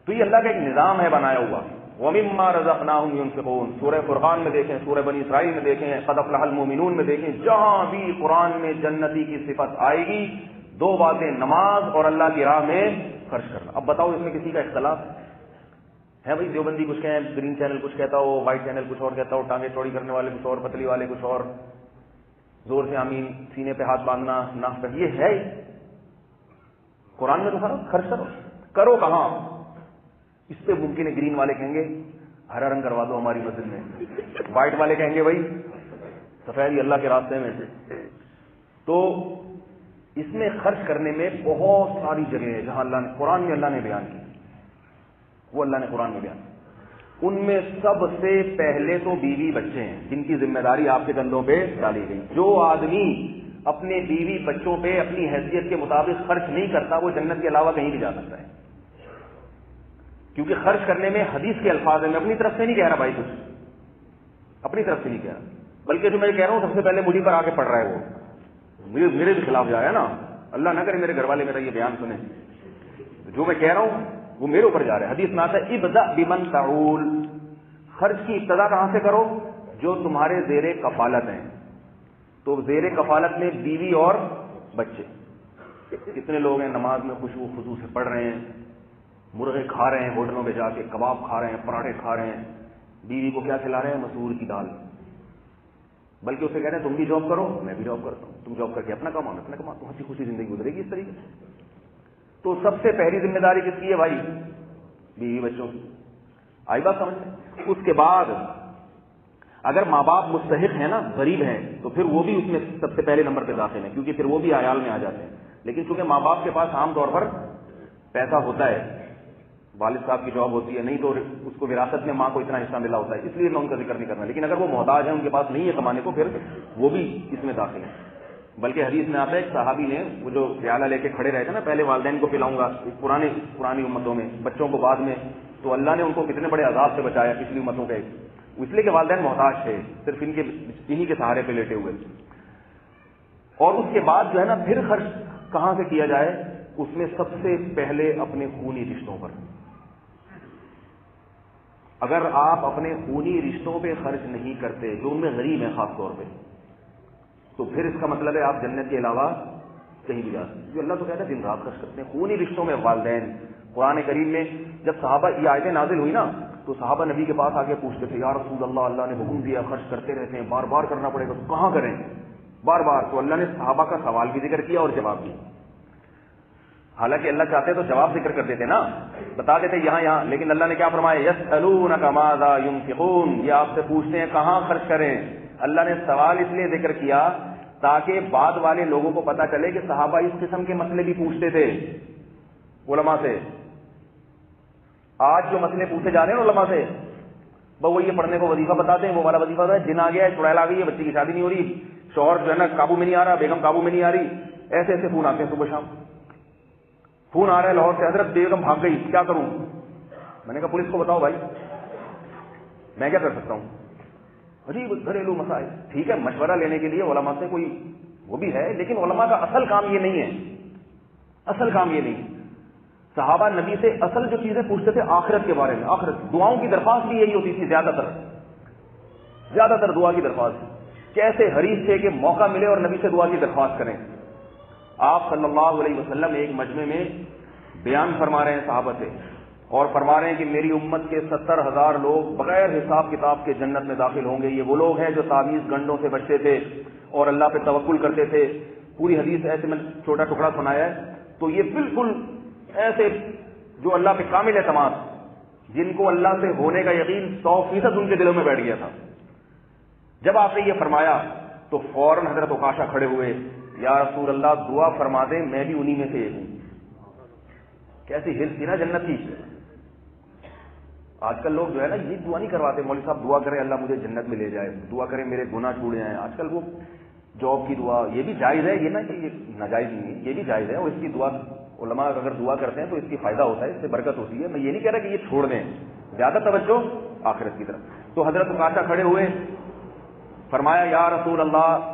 تو یہ اللہ کا ایک نظام ہے بنایا ہوا. وَمِمَّا رَزَقْنَاهُمْ يُنْفِقُونَ، سورہ فرقان میں دیکھیں، سورہ بنی اسرائیل میں دیکھیں، قَدْ أَفْلَحَ الْمُؤْمِنُونَ میں دیکھیں، جہاں بھی قرآن میں جنتی کی صفت آئے گی 2 باتیں، نماز اور اللہ کی راہ میں خرچ کرنا. اب بتاؤ اس میں کسی کا اختلاف ہے بھائی؟ دیوبندی کچھ کہیں، گرین چینل کچھ کہتا ہو، وائٹ چینل کچھ اور کہتا ہو، ٹانگیں چوڑی کرنے والے کچھ اور، پتلی والے کچھ اور، زور سے آمین، سینے پہ ہاتھ باندھنا، ناف پہ. یہ ہے قرآن میں تو خرچ کرو کہاں؟ اس پہ ممکن ہے گرین والے کہیں گے ہرا رنگ کروا دو ہماری مسجد میں، وائٹ والے کہیں گے بھائی سفید ہی اللہ کے راستے میں. تو اس میں خرچ کرنے میں بہت ساری جگہ ہے جہاں اللہ نے قرآن میں اللہ نے بیان کی، وہ اللہ نے قرآن میں بیان کی. ان میں سب سے پہلے تو بیوی بچے ہیں جن کی ذمہ داری آپ کے کندھوں پہ ڈالی گئی. جو آدمی اپنے بیوی بچوں پہ اپنی حیثیت کے مطابق خرچ نہیں کرتا وہ جنت کے علاوہ کہیں بھی جا سکتا ہے. کیونکہ خرچ کرنے میں حدیث کے الفاظ ہیں، میں اپنی طرف سے نہیں کہہ رہا بھائی، کچھ اپنی طرف سے نہیں کہہ رہا، بلکہ جو میں کہہ رہا ہوں سب سے پہلے مجھے پر آ کے پڑھ رہا ہے وہ میرے بھی خلاف جا رہا ہے نا. اللہ نہ کرے میرے گھر والے میرا یہ بیان سنیں، جو میں کہہ رہا ہوں وہ میرے اوپر جا رہا ہے. حدیث میں آتا ہے ابدأ بمن تعول، خرچ کی ابتدا کہاں سے کرو؟ جو تمہارے زیر کفالت ہیں. تو زیر کفالت میں بیوی اور بچے. کتنے لوگ ہیں نماز میں خشوع خضوع سے پڑھ رہے ہیں، مرغے کھا رہے ہیں ہوٹلوں پہ جا کے، کباب کھا رہے ہیں، پراٹھے کھا رہے ہیں، بیوی کو کیا کھلا رہے ہیں؟ مسور کی دال. بلکہ اسے کہہ رہے ہیں تم بھی جاب کرو میں بھی جاب کرتا ہوں، تم جاب کر کے اپنا کماؤ میں اپنا کماؤ، تو ہنسی خوشی زندگی گزرے گی اس طریقے سے. تو سب سے پہلی ذمہ داری کس کی ہے بھائی؟ بیوی بچوں کی. آئی بات سمجھ میں؟ اس کے بعد اگر ماں باپ مستحق ہیں نا، غریب ہیں، تو پھر وہ بھی اس میں سب سے پہلے نمبر پہ داخل ہیں، کیونکہ پھر وہ بھی عیال میں آ جاتے ہیں. لیکن چونکہ ماں باپ کے پاس عام طور پر پیسہ ہوتا ہے، والد صاحب کی جاب ہوتی ہے، نہیں تو اس کو وراثت میں ماں کو اتنا حصہ ملا ہوتا ہے، اس لیے میں ان کا ذکر نہیں کرنا. لیکن اگر وہ محتاج ہیں، ان کے پاس نہیں ہے کمانے کو، پھر وہ بھی اس میں داخل ہیں. بلکہ حدیث میں آتا ہے ایک صحابی نے وہ جو پیالہ لے کے کھڑے رہے تھے نا، پہلے والدین کو پلاؤں گا پرانی امتوں میں، بچوں کو بعد میں، تو اللہ نے ان کو کتنے بڑے عذاب سے بچایا پچھلی امتوں کے، اس لیے کہ والدین محتاج تھے، صرف انہی کے سہارے پہ لیٹے ہوئے. اور اس کے بعد جو ہے نا پھر خرچ کہاں سے کیا جائے؟ اس میں سب سے پہلے اپنے خونی رشتوں پر. اگر آپ اپنے خونی رشتوں پہ خرچ نہیں کرتے جو ان میں غریب ہیں خاص طور پہ، تو پھر اس کا مطلب ہے آپ جنت کے علاوہ کہیں بھی جا سکتے. جو اللہ تو کہتا ہے دن رات خرچ کرتے ہیں خونی رشتوں میں. والدین، قرآن کریم میں جب صحابہ یہ آیتیں نازل ہوئی نا تو صحابہ نبی کے پاس آ کے پوچھتے تھے، یا رسول اللہ، اللہ نے حکم دیا خرچ کرتے رہتے ہیں، بار بار کرنا پڑے گا، تو کہاں کریں بار بار؟ تو اللہ نے صحابہ کا سوال بھی ذکر کیا اور جواب بھی. حالانکہ اللہ چاہتے تو جواب ذکر کر دیتے نا، بتا دیتے یہاں، لیکن اللہ نے کیا فرمایا؟ یسألونک ماذا ینفقون، یہ آپ سے پوچھتے ہیں کہاں خرچ کریں. اللہ نے سوال اس لیے ذکر کیا تاکہ بعد والے لوگوں کو پتا چلے کہ صحابہ اس قسم کے مسئلے بھی پوچھتے تھے علماء سے. آج جو مسئلے پوچھے جا رہے ہیں علماء سے، وہ یہ پڑھنے کو وظیفہ بتاتے ہیں، وہ والا وظیفہ ہے، جن آ گیا ہے، چڑیل آ گئی ہے، بچی کی شادی نہیں ہو رہی، شوہر جو ہے نا قابو میں نہیں آ رہا، بیگم قابو میں نہیں آ رہی، ایسے ایسے فون آتے ہیں صبح شام. فون آ رہا ہے لاہور سے، حضرت بیگم بھاگ گئی، کیا کروں؟ میں نے کہا پولیس کو بتاؤ بھائی، میں کیا کر سکتا ہوں؟ عجیب گھریلو مسائل. ٹھیک ہے، مشورہ لینے کے لیے علماء سے کوئی وہ بھی ہے، لیکن علماء کا اصل کام یہ نہیں ہے، اصل کام یہ نہیں. صحابہ نبی سے اصل جو چیزیں پوچھتے تھے آخرت کے بارے میں، آخرت، دعاؤں کی درخواست بھی یہی ہوتی تھی. زیادہ تر دعا کی درخواست، کیسے حریص تھے کہ موقع ملے اور نبی سے دعا کی درخواست کریں. آپ صلی اللہ علیہ وسلم ایک مجمع میں بیان فرما رہے ہیں صحابہ سے، اور فرما رہے ہیں کہ میری امت کے 70,000 لوگ بغیر حساب کتاب کے جنت میں داخل ہوں گے. یہ وہ لوگ ہیں جو تعویذ گنڈوں سے بچتے تھے اور اللہ پہ توکل کرتے تھے. پوری حدیث ایسے میں چھوٹا ٹکڑا سنایا ہے. تو یہ بالکل ایسے جو اللہ پہ کامل اعتماد، جن کو اللہ سے ہونے کا یقین 100% ان کے دلوں میں بیٹھ گیا تھا. جب آپ نے یہ فرمایا تو فوراً حضرت عکاشہ کھڑے ہوئے، یا رسول اللہ دعا فرما دیں میں بھی انہی میں سے ایک ہوں. کیسی ہرس تھی نا جنت کی. آج کل لوگ جو ہے نا یہ دعا نہیں کرواتے، مولوی صاحب دعا کریں اللہ مجھے جنت میں لے جائے، دعا کریں میرے گناہ چھوڑ جائیں. آج کل وہ جاب کی دعا، یہ بھی جائز ہے، یہ نہ کہ یہ ناجائز نہیں ہے، یہ بھی جائز ہے، اور اس کی دعا علماء اگر دعا کرتے ہیں تو اس کی فائدہ ہوتا ہے، اس سے برکت ہوتی ہے. میں یہ نہیں کہہ رہا کہ یہ چھوڑ دیں، زیادہ توجہ آخرت کی طرف. تو حضرت عکاشہ کھڑے ہوئے، فرمایا یا رسول اللہ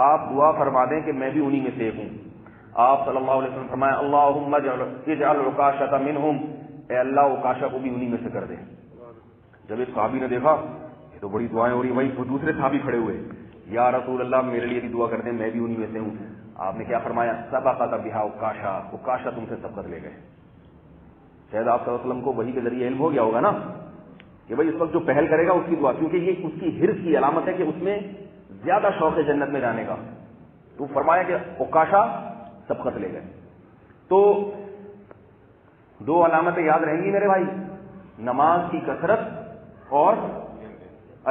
آپ دعا فرما دیں کہ میں بھی انہی میں سے ایک ہوں. آپ صلی اللہ علیہ وسلم فرمایا اللہم اجعل عکاشۃ منہم، اے اللہ عکاشہ کو بھی انہی میں سے کر دے. جب ایک صحابی نے دیکھا یہ تو بڑی دعائیں ہو رہی، وہی دوسرے صحابی کھڑے ہوئے، یا رسول اللہ میرے لیے بھی دعا کر دیں میں بھی انہی میں سے ہوں. آپ نے کیا فرمایا؟ سبقت بہا عکاشہ، عکاشہ تم سے سبقت لے گئے. شاید آپ صلی اللہ علیہ وسلم کو وحی کے ذریعے علم ہو گیا ہوگا نا کہ بھائی اس وقت جو پہل کرے گا اس کی دعا، کیونکہ یہ اس کی حرص کی علامت ہے کہ اس میں زیادہ شوق ہے جنت میں جانے کا. تو فرمایا کہ عکاشہ سبقت لے گئے. تو دو علامتیں یاد رہیں گی میرے بھائی، نماز کی کثرت اور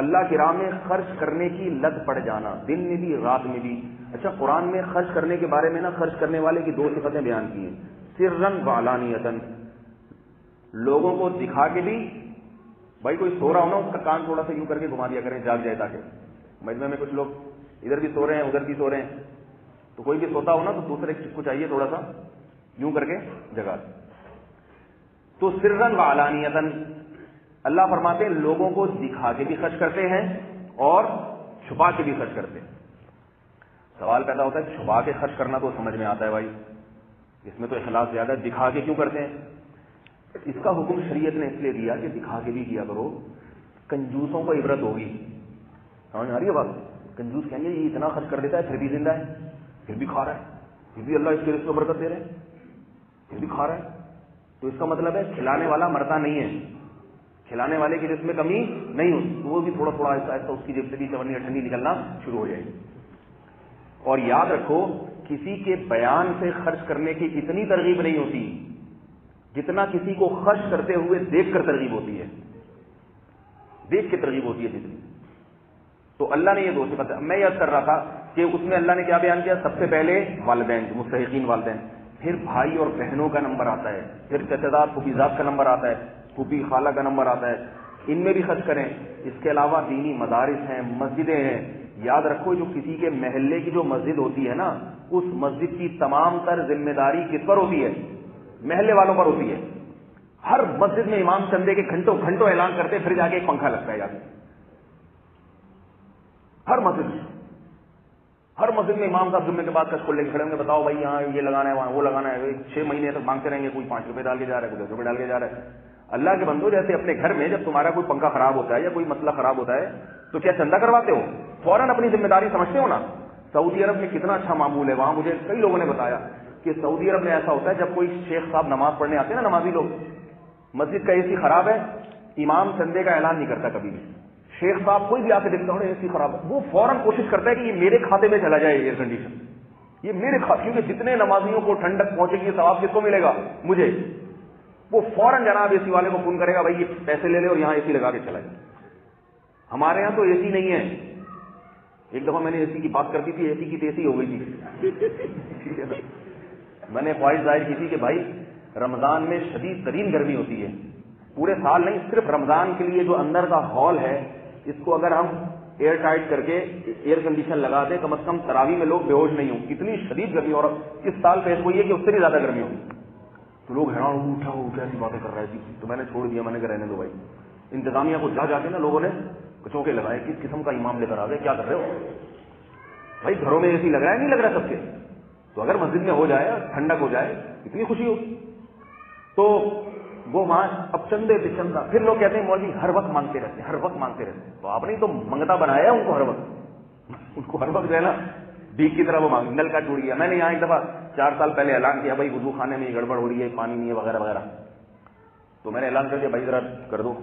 اللہ کی راہ میں خرچ کرنے کی لت پڑ جانا، دن میں بھی رات میں بھی. اچھا قرآن میں خرچ کرنے کے بارے میں نا خرچ کرنے والے کی دو صفتیں بیان کی ہیں، سرًا وعلانیتاً، لوگوں کو دکھا کے بھی. بھائی کوئی سو رہا ہو نا اس کا کان تھوڑا سا یوں کر کے گھما دیا کریں جاگ جائے، تاکہ مجمع میں کچھ لوگ ادھر بھی سو رہے ہیں ادھر بھی سو رہے ہیں، تو کوئی بھی سوتا ہو نا تو دوسرے کو چاہیے تھوڑا سا یوں کر کے جگا. تو سرًا وعلانیتاً اللہ فرماتے ہیں لوگوں کو دکھا کے بھی خرچ کرتے ہیں اور چھپا کے بھی خرچ کرتے ہیں. سوال پیدا ہوتا ہے چھپا کے خرچ کرنا تو سمجھ میں آتا ہے بھائی، اس میں تو اخلاص زیادہ ہے، دکھا کے کیوں کرتے ہیں؟ اس کا حکم شریعت نے اس لیے دیا کہ دکھا کے بھی کیا کرو. کنجوسوں کو عبرت ہوگی، سمجھ آ رہی ہے بات؟ کنجوس کہیں گے یہ اتنا خرچ کر دیتا ہے پھر بھی زندہ ہے، پھر بھی کھا رہا ہے، پھر بھی اللہ اس کے رزق میں برکت دے رہے ہیں، پھر بھی کھا رہا ہے. تو اس کا مطلب ہے کھلانے والا مرتا نہیں ہے، کھلانے والے کی رزق میں کمی نہیں ہوتی، تو وہ بھی تھوڑا تھوڑا آہستہ آہستہ اس کی جیب سے بھی چونی اٹھنی نکلنا شروع ہو جائے گی. اور یاد رکھو کسی کے بیان سے خرچ کرنے کی اتنی ترغیب نہیں ہوتی جتنا کسی کو خرچ کرتے ہوئے دیکھ کر ترغیب ہوتی ہے، دیکھ کے ترغیب ہوتی ہے جتنی. تو اللہ نے یہ دو صفت، میں یاد کر رہا تھا کہ اس میں اللہ نے کیا بیان کیا؟ سب سے پہلے والدین، مستحقین والدین، پھر بھائی اور بہنوں کا نمبر آتا ہے، پھر چچا داد پھوپھیزاد کا نمبر آتا ہے، پھوپھی خالہ کا نمبر آتا ہے، ان میں بھی خرچ کریں. اس کے علاوہ دینی مدارس ہیں، مسجدیں ہیں، یاد رکھو جو کسی کے محلے کی جو مسجد ہوتی ہے نا، اس مسجد کی تمام تر ذمہ داری کس پر ہوتی ہے؟ محلے والوں پر ہوتی ہے. ہر مسجد میں امام چندے کے گھنٹوں گھنٹوں اعلان کرتے، پھر جا کے ایک پنکھا لگتا ہے یاد. ہر مسجد میں امام صاحب جمعے کے بعد کچھ کھول لے کے کھڑے ہوں گے، بتاؤ بھائی یہاں یہ لگانا ہے، وہاں وہ لگانا ہے. 6 مہینے تک مانگتے رہیں گے، کوئی 5 روپے ڈال کے جا رہا ہے، کوئی 10 روپے ڈال کے جا رہا ہے. اللہ کے بندو، جیسے اپنے گھر میں جب تمہارا کوئی پنکھا خراب ہوتا ہے یا کوئی مسئلہ خراب ہوتا ہے تو کیا چندہ کرواتے ہو؟ فوراً اپنی ذمہ داری سمجھتے ہو نا. سعودی عرب میں کتنا اچھا معمول ہے. وہاں مجھے کئی لوگوں نے بتایا کہ سعودی عرب میں ایسا ہوتا ہے، جب کوئی شیخ صاحب نماز پڑھنے آتے ہیں نا، نمازی لوگ، مسجد کا اے سی خراب ہے، امام چندے کا اعلان نہیں کرتا کبھی بھی. شیخ صاحب کوئی بھی آ کے دیکھتا ہوں اے سی خراب ہے، وہ فوراً کوشش کرتا ہے کہ یہ میرے کھاتے میں چلا جائے ایئر کنڈیشن، یہ میرے کھاتے، کیونکہ جتنے نمازیوں کو ٹھنڈک پہنچے گی ثواب کس کو ملے گا؟ مجھے. وہ فوراً جناب اے سی والے کو فون کرے گا، بھائی یہ پیسے لے لے اور یہاں اے سی لگا کے چلا جائے. ہمارے یہاں تو اے سی نہیں ہے. ایک دفعہ میں نے اے سی کی بات کر دی تھی، اے سی کی تیسی ہو گئی تھی. میں نے خواہش ظاہر کی تھی کہ بھائی رمضان میں شدید ترین گرمی ہوتی ہے، پورے سال نہیں، صرف رمضان کے لیے جو اندر کا ہال ہے اس کو اگر ہم ایئر ٹائٹ کر کے ایئر کنڈیشن لگا دیں، کم از کم تراویح میں لوگ بے ہوش نہیں ہوں. کتنی شدید گرمی، اور اس سال پیش ہوئی ہے کہ اس سے بھی زیادہ گرمی ہوگی. تو لوگ حیران اٹھا ہو کیسی باتیں کر رہے تھی. تو میں نے چھوڑ دیا، میں نے کہا رہنے دو بھائی. انتظامیہ کو جا کے نا لوگوں نے چونکے لگائے، کس قسم کا امام لے کر آ گئے، کیا کر رہے ہو بھائی؟ گھروں میں اے سی لگ رہا ہے نہیں لگ رہا سب کے؟ تو اگر مسجد میں ہو جائے، ٹھنڈک ہو جائے، اتنی خوشی ہو. تو وہ وہاں اب چندے پہ چندہ، پھر لوگ کہتے ہیں مولوی ہر وقت مانگتے رہتے ہیں، ہر وقت مانگتے رہتے ہیں. تو آپ نے تو منگتا بنایا ہے ان کو، ہر وقت جو ہے نا بھیک کی طرح وہ مانگ. نل کا ٹوٹ گیا. میں نے یہاں ایک دفعہ 4 سال پہلے اعلان کیا، بھائی وضو خانے میں یہ گڑبڑ ہو رہی ہے، پانی نہیں ہے وغیرہ وغیرہ. تو میں نے اعلان کر دیا بھائی ذرا کر دو،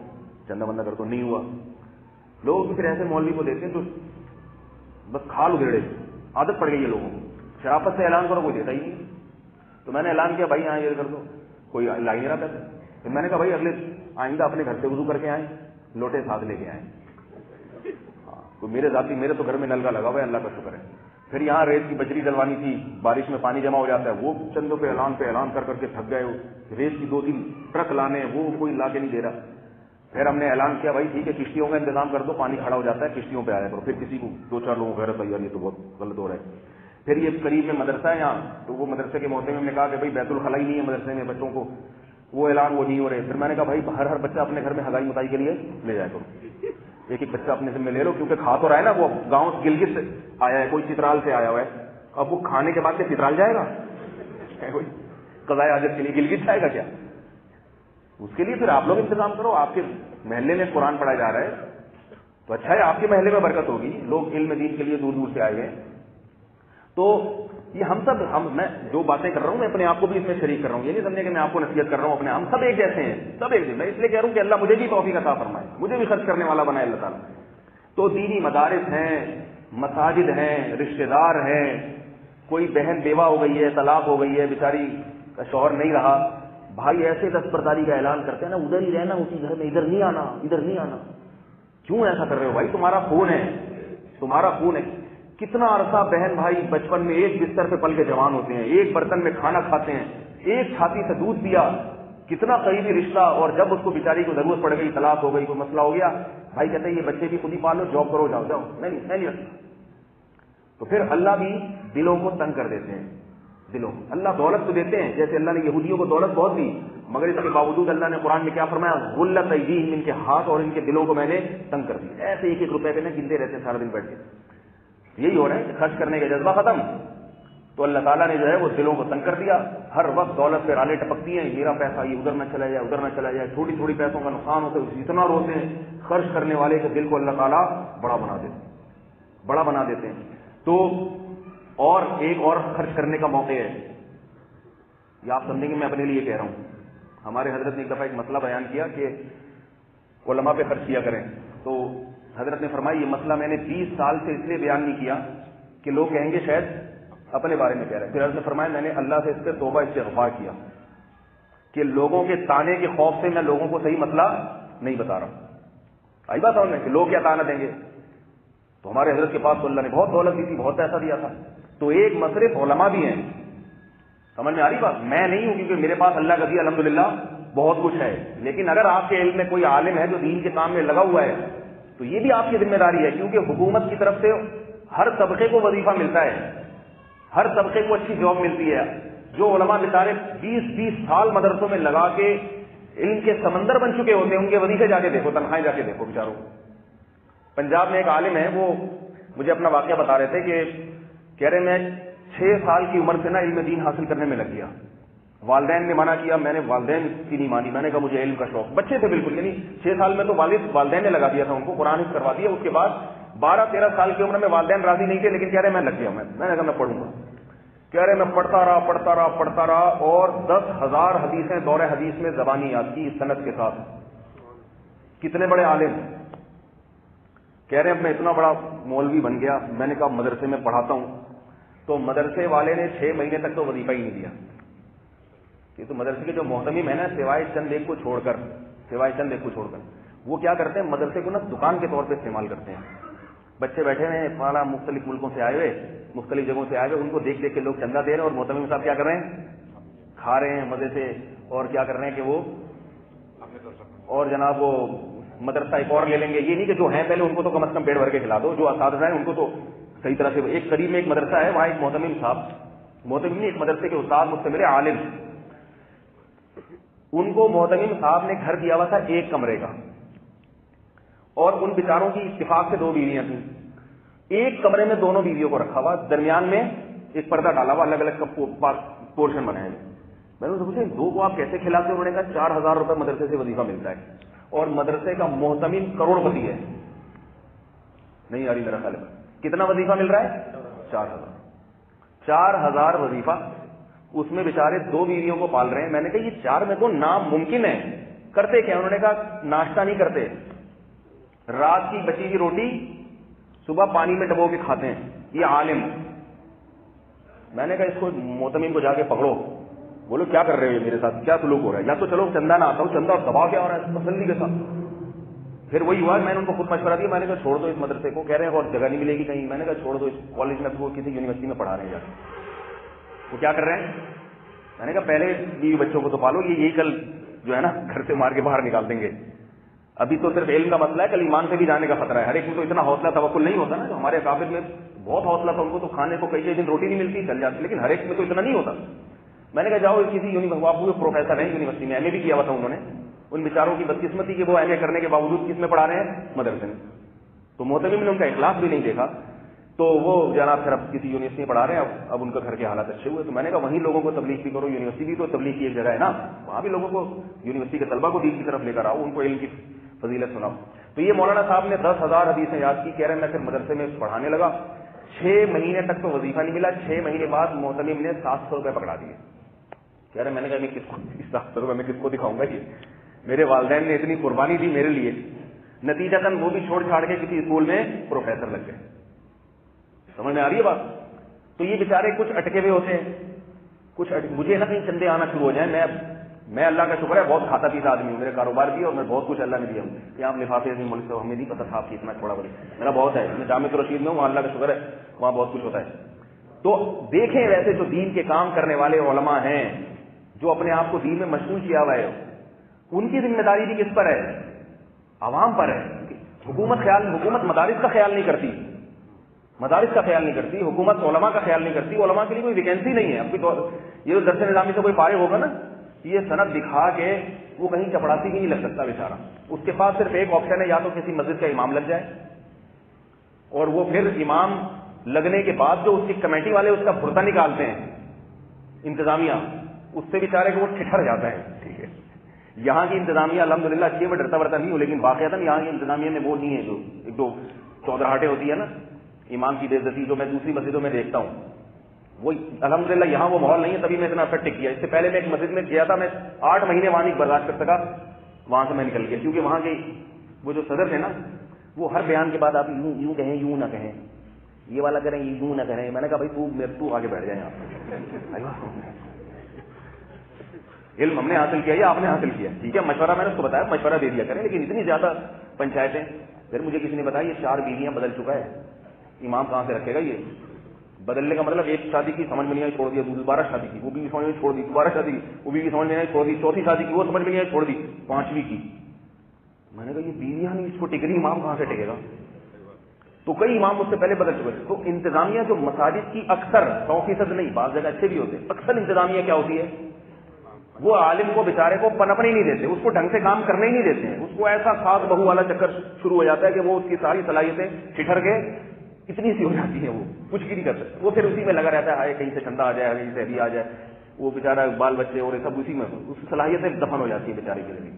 چندہ بندہ کر دو. نہیں ہوا. لوگ پھر ایسے مولوی کو دیتے ہیں تو بس کھال ادھیڑے، عادت پڑ گئی ہے لوگوں کو. شرافت سے اعلان کرو، کوئی دیتا ہی نہیں. تو میں نے اعلان کیا بھائی یہاں یہ کر دو، کوئی لا ہی نہیں رہا پیسے. پھر میں نے کہا بھائی اگلے آئندہ اپنے گھر سے وضو کر کے آئیں، لوٹے ساتھ لے کے آئیں. کوئی میرے تو گھر میں نل کا لگا ہوا ہے، اللہ کا شکر ہے. پھر یہاں ریت کی بجری ڈلوانی تھی، بارش میں پانی جمع ہو جاتا ہے، وہ چندوں پہ اعلان کر کے تھک گئے. ریت کی 2-3 ٹرک لانے، وہ کوئی لا کے نہیں دے رہا. پھر ہم نے اعلان کیا بھائی ٹھیک ہے کشتیوں کا انتظام کر دو، پانی کھڑا ہو جاتا ہے کشتیوں پہ آیا کرو. پھر کسی کو 2-4 لوگوں کو غیرت آئی، یہ تو بہت غلط ہو رہا ہے. پھر یہ قریب میں مدرسہ ہے یہاں، تو وہ مدرسے کے محتم میں نے کہا کہ بھائی بیت الخلاء ہی نہیں ہے مدرسے میں بچوں کو، وہ اعلان وہ نہیں ہو رہے. پھر میں نے کہا بھائی ہر بچہ اپنے گھر میں ہگائی متائی کے لیے لے جائے کرو، ایک بچہ اپنے ذمہ لے لو، کیونکہ کھا تو رہا ہے نا. وہ گاؤں گلگت سے آیا ہے، کوئی چترال سے آیا ہوا ہے، اب وہ کھانے کے بعد کیا چترال جائے گا؟ کوئی قضائے حاجت کے لیے گلگت جائے گا کیا؟ اس کے لیے پھر آپ لوگ انتظام کرو. آپ کے محلے میں قرآن پڑھایا جا رہا ہے تو اچھا ہے، آپ کے محلے میں برکت ہوگی، لوگ علم دین کے لیے دور دور سے آئے گئے. تو یہ میں جو باتیں کر رہا ہوں میں اپنے آپ کو بھی اس میں شریک کر رہا ہوں. یہ نہیں سمجھے کہ میں آپ کو نصیحت کر رہا ہوں، ہم سب ایک جیسے ہیں، سب ایک. میں اس لیے کہہ رہا ہوں کہ اللہ مجھے بھی توفیق عطا فرمائے، مجھے بھی خرچ کرنے والا بنائے اللہ تعالیٰ. تو دینی مدارس ہیں، مساجد ہیں، رشتہ دار ہیں، کوئی بہن بیوہ ہو گئی ہے، طلاق ہو گئی ہے، بیچاری کا شوہر نہیں رہا، بھائی ایسے دستبرداری کا اعلان کرتے ہیں نا، ادھر ہی رہنا اسی گھر میں، ادھر نہیں آنا، ادھر نہیں آنا. کیوں ایسا کر رہے ہو بھائی؟ تمہارا خون ہے، تمہارا خون ہے. کتنا عرصہ بہن بھائی بچپن میں ایک بستر پہ پل کے جوان ہوتے ہیں، ایک برتن میں کھانا کھاتے ہیں، ایک چھاتی سے دودھ پیا، کتنا قریبی رشتہ. اور جب اس کو بیچاری کو ضرورت پڑ گئی، طلاق ہو گئی، کوئی مسئلہ ہو گیا، بھائی کہتے ہیں یہ بچے بھی خود ہی پالو، جاب کرو، جاؤ جاؤ، نہیں رکھتا. تو پھر اللہ بھی دلوں کو تنگ کر دیتے ہیں. دلوں اللہ دولت تو دیتے ہیں، جیسے اللہ نے یہودیوں کو دولت بہت دی، مگر اس کے باوجود اللہ نے قرآن میں کیا فرمایا؟ غلت ایدیہم، ان کے ہاتھ اور ان کے دلوں کو میں نے تنگ کر دیا. ایسے 1-1 روپے پہ نا گنتے رہتے ہیں سارا دن بیٹھ کے. یہی ہو رہا ہے کہ خرچ کرنے کا جذبہ ختم. تو اللہ تعالیٰ نے جو ہے وہ دلوں کو تنگ کر دیا. ہر وقت دولت پہ رالے ٹپکتی ہیں، میرا پیسہ یہ ادھر نہ چلا جائے، ادھر نہ چلا جائے. تھوڑی تھوڑی پیسوں کا نقصان ہوتا ہے، اتنا روتے ہیں. خرچ کرنے والے کے دل کو اللہ تعالیٰ بڑا بنا دیتے ہیں. تو اور ایک اور خرچ کرنے کا موقع ہے، یہ آپ سمجھیں گے میں اپنے لیے کہہ رہا ہوں. ہمارے حضرت نے ایک دفعہ ایک مسئلہ بیان کیا کہ علماء پہ خرچ کیا کریں. تو حضرت نے فرمایا یہ مسئلہ میں نے 20 سال سے اس لیے بیان نہیں کیا کہ لوگ کہیں گے شاید اپنے بارے میں کہہ رہے ہیں. پھر حضرت نے فرمایا میں نے اللہ سے اس پہ توبہ استغفار کیا کہ لوگوں کے تانے کے خوف سے میں لوگوں کو صحیح مسئلہ نہیں بتا رہا ہوں. آئی بات سمجھ میں کہ لوگ کیا تانا دیں گے. تو ہمارے حضرت کے پاس تو اللہ نے بہت دولت دی تھی، بہت پیسہ دیا تھا. تو ایک مصرف علماء بھی ہیں. سمجھ میں آ رہی بات؟ میں نہیں ہوں کیونکہ میرے پاس اللہ کا دیا الحمدللہ بہت کچھ ہے. لیکن اگر آپ کے علم میں کوئی عالم ہے جو دین کے کام میں لگا ہوا ہے تو یہ بھی آپ کی ذمہ داری ہے، کیونکہ حکومت کی طرف سے ہر طبقے کو وظیفہ ملتا ہے، ہر طبقے کو اچھی جاب ملتی ہے. جو علماء بیچارے 20-20 سال مدرسوں میں لگا کے علم کے سمندر بن چکے ہوتے ہیں، ان کے وظیفے جا کے دیکھو، تنخواہیں جا کے دیکھو بیچاروں. پنجاب میں ایک عالم ہے، وہ مجھے اپنا واقعہ بتا رہے تھے کہ کہہ رہے میں 6 سال کی عمر سے نا علم دین حاصل کرنے میں لگ گیا. والدین نے منع کیا، میں نے والدین کی نہیں مانی، میں نے کہا مجھے علم کا شوق. بچے تھے بالکل، یعنی 6 سال میں تو والدین نے لگا دیا تھا ان کو، قرآن حفظ کروا دیا. اس کے بعد 12-13 سال کی عمر میں والدین راضی نہیں تھے، لیکن کہہ رہے میں لگ گیا. میں نے کہا میں پڑھوں گا. کہہ رہے میں پڑھتا رہا اور 10,000 حدیثیں دور حدیث میں زبانی یاد کی سند کے ساتھ. کتنے بڑے عالم. کہہ رہے اب میں اتنا بڑا مولوی بن گیا. میں نے کہا مدرسے میں پڑھاتا ہوں، تو مدرسے والے نے 6 مہینے تک تو وظیفہ ہی نہیں دیا. یہ تو مدرسے کے جو محتمم ہے نا، سوائے چند ایک کو چھوڑ کر وہ کیا کرتے ہیں، مدرسے کو نا دکان کے طور پہ استعمال کرتے ہیں. بچے بیٹھے ہوئے ہیں فلاں مختلف ملکوں سے آئے ہوئے، مختلف جگہوں سے آئے ہوئے، ان کو دیکھ دیکھ کے لوگ چندہ دے رہے ہیں، اور محتمم صاحب کیا کر رہے ہیں، کھا رہے ہیں مزے سے. اور کیا کر رہے ہیں کہ وہ اور جناب وہ مدرسہ ایک اور لے لیں گے. یہ نہیں کہ جو ہیں پہلے ان کو تو کم از کم پیٹ بھر کے کھلا دو، جو اساتذہ ہیں ان کو تو صحیح طرح سے. ایک قریب میں ایک مدرسہ ہے، وہاں ایک محتمم نہیں، ایک مدرسے کے استاد مجھ سے ملے، عالم. ان کو محتمم صاحب نے گھر دیا ہوا تھا 1 کمرے کا، اور ان بیچاروں کی اتفاق سے 2 بیویاں تھیں. 1 کمرے میں دونوں بیویوں کو رکھا ہوا، درمیان میں ایک پردہ ڈالا ہوا، الگ الگ پورشن بنائے ہوئے. میں نے پوچھا 2 کو آپ کیسے کھلاتے ہیں؟ انہوں نے کہا 4,000 روپے مدرسے سے وظیفہ ملتا ہے، اور مدرسے کا محتمم کروڑ پتی ہے. نہیں آ رہی میرا خیال ہے. کتنا وظیفہ مل رہا ہے؟ 4,000 وظیفہ. اس میں بیچارے 2 بیویوں کو پال رہے ہیں. میں نے کہا یہ 4 میں تو ناممکن ہے. کرتے کیا؟ انہوں نے کہا ناشتہ نہیں کرتے، رات کی بچی کی روٹی صبح پانی میں ڈبو کے کھاتے ہیں. یہ عالم. میں نے کہا اس کو محتمم کو جا کے پکڑو. بولو کیا کر رہے ہو میرے ساتھ، کیا سلوک ہو رہا ہے؟ یا تو چلو چندہ نہ آتا ہوں، چندہ دبا کے آ رہا ہے تسلی کے ساتھ. پھر وہی ہوا، میں نے ان کو خود مشورہ دیا. میں نے کہا چھوڑ دو اس مدرسے کو. کہہ رہے ہیں اور جگہ نہیں ملے گی کہیں. میں نے کہا چھوڑ دو، اس کالج میں وہ کسی یونیورسٹی میں پڑھا رہے ہیں. وہ کیا کر رہے ہیں؟ میں نے کہا پہلے بیوی بچوں کو تو پالو، یہ یہی کل جو ہے نا گھر سے مار کے باہر نکال دیں گے. ابھی تو صرف علم کا مسئلہ ہے، کل ایمان سے بھی جانے کا خطرہ ہے. ہر ایک میں تو اتنا حوصلہ توکل نہیں ہوتا نا. جو ہمارے اکابر میں بہت حوصلہ تھا، ان کو تو کھانے کو کئی دن روٹی نہیں ملتی، چل جاتی، لیکن ہر ایک میں تو اتنا نہیں ہوتا. میں نے کہا جاؤ کسی یونیورسٹی، پروفیسر ہیں یونیورسٹی میں، ایم اے بھی کیا ہوا تھا انہوں نے. ان بیچاروں کی بدقسمتی کہ وہ ایم اے کرنے کے باوجود کس میں پڑھا رہے ہیں؟ مدرسے میں. تو محتمم نے ان کا اخلاص بھی نہیں دیکھا، تو وہ جناب پھر اب کسی یونیورسٹی میں پڑھا رہے ہیں. اب ان کا گھر کے حالات اچھے ہوئے. تو میں نے کہا وہیں لوگوں کو تبلیغ بھی کرو. یونیورسٹی بھی تو تبلیغ کی ایک جگہ ہے نا، وہاں بھی لوگوں کو، یونیورسٹی کے طلبہ کو دین کی طرف لے کر آؤ، ان کو علم کی فضیلت سناؤ. تو یہ مولانا صاحب نے 10,000 حدیثیں یاد کی. کہہ رہے ہیں میں پھر مدرسے میں پڑھانے لگا. 6 مہینے تک تو وظیفہ نہیں ملا. 6 مہینے بعد محتمم نے 700 روپے پکڑا دیے. کہہ رہے میں نے کہا میں کس کو 700 روپے میں کس کو دکھاؤں گا؟ یہ میرے والدین نے اتنی قربانی دی میرے لیے. نتیجتاً وہ بھی چھوڑ چھاڑ کے کسی اسکول میں پروفیسر لگ گئے. سمجھ میں آ رہی ہے بات؟ تو یہ بیچارے کچھ اٹکے ہوئے ہوتے ہیں، مجھے نہ کہیں چندے آنا شروع ہو جائیں. میں اللہ کا شکر ہے بہت کھاتا پیتا آدمی ہوں، میرے کاروبار بھی اور میں بہت کچھ اللہ نے دیا ہوں. کہ آپ لفافے سے ملک سے ہمیں نہیں پتا تھا آپ کی اتنا چھوڑا بڑی میرا بہت ہے. میں جامع رشید میں ہوں، وہاں اللہ کا شکر ہے وہاں بہت کچھ ہوتا ہے. تو دیکھیں ویسے جو دین کے کام کرنے والے علماء ہیں، جو اپنے آپ کو دین میں مشغول کیا ہوا ہے، ان کی ذمہ داری بھی کس پر ہے؟ عوام پر ہے. حکومت مدارس کا خیال نہیں کرتی، حکومت علماء کا خیال نہیں کرتی. علماء کے لیے کوئی ویکینسی نہیں ہے. اب یہ درس نظامی سے کوئی فارغ ہوگا نا، یہ سند دکھا کے وہ کہیں چپڑاسی بھی نہیں لگ سکتا بیچارہ. اس کے پاس صرف ایک آپشن ہے، یا تو کسی مسجد کا امام لگ جائے، اور وہ پھر امام لگنے کے بعد جو اس کی کمیٹی والے اس کا بھرتا نکالتے ہیں انتظامیہ، اس سے بیچارے کو وہ ٹھٹر جاتا ہے. ٹھیک ہے، یہاں کی انتظامیہ الحمدللہ اچھی ہے، میں ڈرتا ورتا نہیں ہوں، لیکن واقعات یہاں کی انتظامیہ میں وہ نہیں ہے جو ایک دو چودراہٹیں ہوتی ہے نا، امام کی بے عزتی جو میں دوسری مسجدوں میں دیکھتا ہوں. وہ الحمدللہ یہاں وہ ماحول نہیں ہے، تبھی میں اتنا افیکٹ کیا. اس سے پہلے میں ایک مسجد میں گیا تھا، میں 8 مہینے وہاں نہیں برداشت کر سکا، وہاں سے میں نکل گیا. کیونکہ وہاں کے وہ جو صدر تھے نا، وہ ہر بیان کے بعد آپ یوں کہیں یوں نہ کہیں، یہ والا کریں یوں نہ کریں. میں نے کہا بھائی تو آگے بیٹھ جائیں یہاں. علم ہم نے حاصل کیا یا آپ نے حاصل کیا؟ ٹھیک ہے، مشورہ میں نے اس کو بتایا، مشورہ دے دیا کریں، لیکن اتنی زیادہ پنچایتیں. پھر مجھے کسی نے بتایا یہ 4 بیویاں بدل چکا ہے، امام کہاں سے رکھے گا؟ یہ بدلنے کا مطلب ایک شادی کی سمجھ میں نہیں آئی چھوڑ دیا، دوبارہ شادی کی وہ بھی سمجھ میں چھوڑ دی، دوبارہ شادی کی وہ بھی سمجھ میں نہیں آئی چھوڑ دی، چوتھی شادی کی وہ سمجھ میں نہیں آئی چھوڑ دی، 5ویں کی. میں نے کہا یہ بیویاں نہیں اس کو ٹک رہی، امام کہاں سے ٹکے گا؟ تو کئی امام اس سے پہلے بدل چکے تھے. تو انتظامیہ جو مساجد کی اکثر 100% نہیں، بعض جگہ اچھے بھی ہوتے ہیں، اکثر انتظامیہ کیا ہوتی ہے، وہ عالم کو بیچارے کو پنپنے ہی نہیں دیتے، اس کو ڈھنگ سے کام کرنے ہی نہیں دیتے ہیں. اس کو ایسا ساس بہو والا چکر شروع ہو جاتا ہے کہ وہ اس کی ساری صلاحیتیں ٹھٹر کے اتنی سی ہو جاتی ہیں، وہ کچھ بھی نہیں کر سکتے. وہ پھر اسی میں لگا رہتا ہے، کہیں سے چندہ آ جائے، کہیں سے ابھی آ جائے. وہ بیچارہ بال بچے اور سب اسی میں اس صلاحیتیں دفن ہو جاتی ہے بیچارے کے لیے.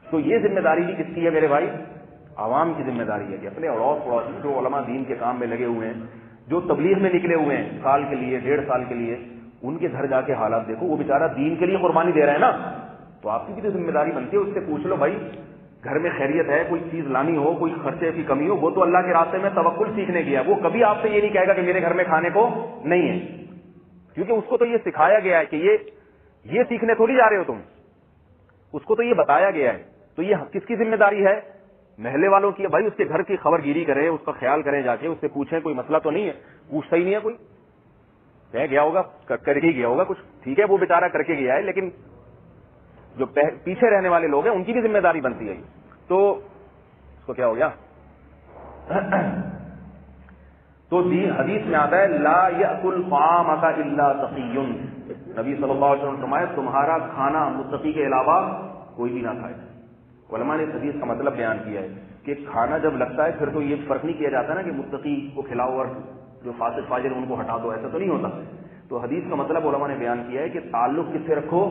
تو یہ ذمہ داری بھی کس کی ہے میرے بھائی؟ عوام کی ذمہ داری ہے کہ اپنے اڑوس پڑوس جو علماء دین کے کام میں لگے ہوئے ہیں، جو تبلیغ میں نکلے ہوئے ہیں سال کے لیے 1.5 سال کے لیے، ان کے گھر جا کے حالات دیکھو. وہ بیچارہ دین کے لیے قربانی دے رہا ہے نا، تو آپ کی بھی تو ذمہ داری بنتی ہے اس سے پوچھ لو بھائی گھر میں خیریت ہے، کوئی چیز لانی ہو، کوئی خرچے کی کمی ہو، وہ تو اللہ کے راستے میں توکل سیکھنے گیا. وہ کبھی آپ سے یہ نہیں کہے گا کہ میرے گھر میں کھانے کو نہیں ہے، کیونکہ اس کو تو یہ سکھایا گیا ہے کہ یہ سیکھنے تھوڑی جا رہے ہو تم، اس کو تو یہ بتایا گیا ہے. تو یہ کس کی ذمہ داری ہے؟ محلے والوں کی ہے. بھائی اس کے گھر کی خبر گیری کرے، اس کا خیال کریں، جا کے اس سے پوچھیں کوئی مسئلہ تو نہیں ہے. پوچھتا ہی نہیں ہے کوئی، کہہ گیا ہوگا کر کے گیا ہوگا کچھ، ٹھیک ہے وہ بیچارہ کر کے گیا ہے، لیکن جو پیچھے رہنے والے لوگ ہیں ان کی بھی ذمہ داری بنتی ہے. تو اس کو کیا ہو گیا؟ تو حدیث میں آتا ہے لا یأکل طعامک الا تقی. نبی صلی اللہ علیہ وسلم فرمایا تمہارا کھانا متقی کے علاوہ کوئی بھی نہ کھائے. علماء نے اس حدیث کا مطلب بیان کیا ہے کہ کھانا جب لگتا ہے پھر تو یہ فرق نہیں کیا جاتا نا کہ متقی کو کھلاؤ اور جو فاسق فاجر ان کو ہٹا دو، ایسا تو نہیں ہوتا. تو حدیث کا مطلب علماء نے بیان کیا ہے کہ تعلق کس سے رکھو؟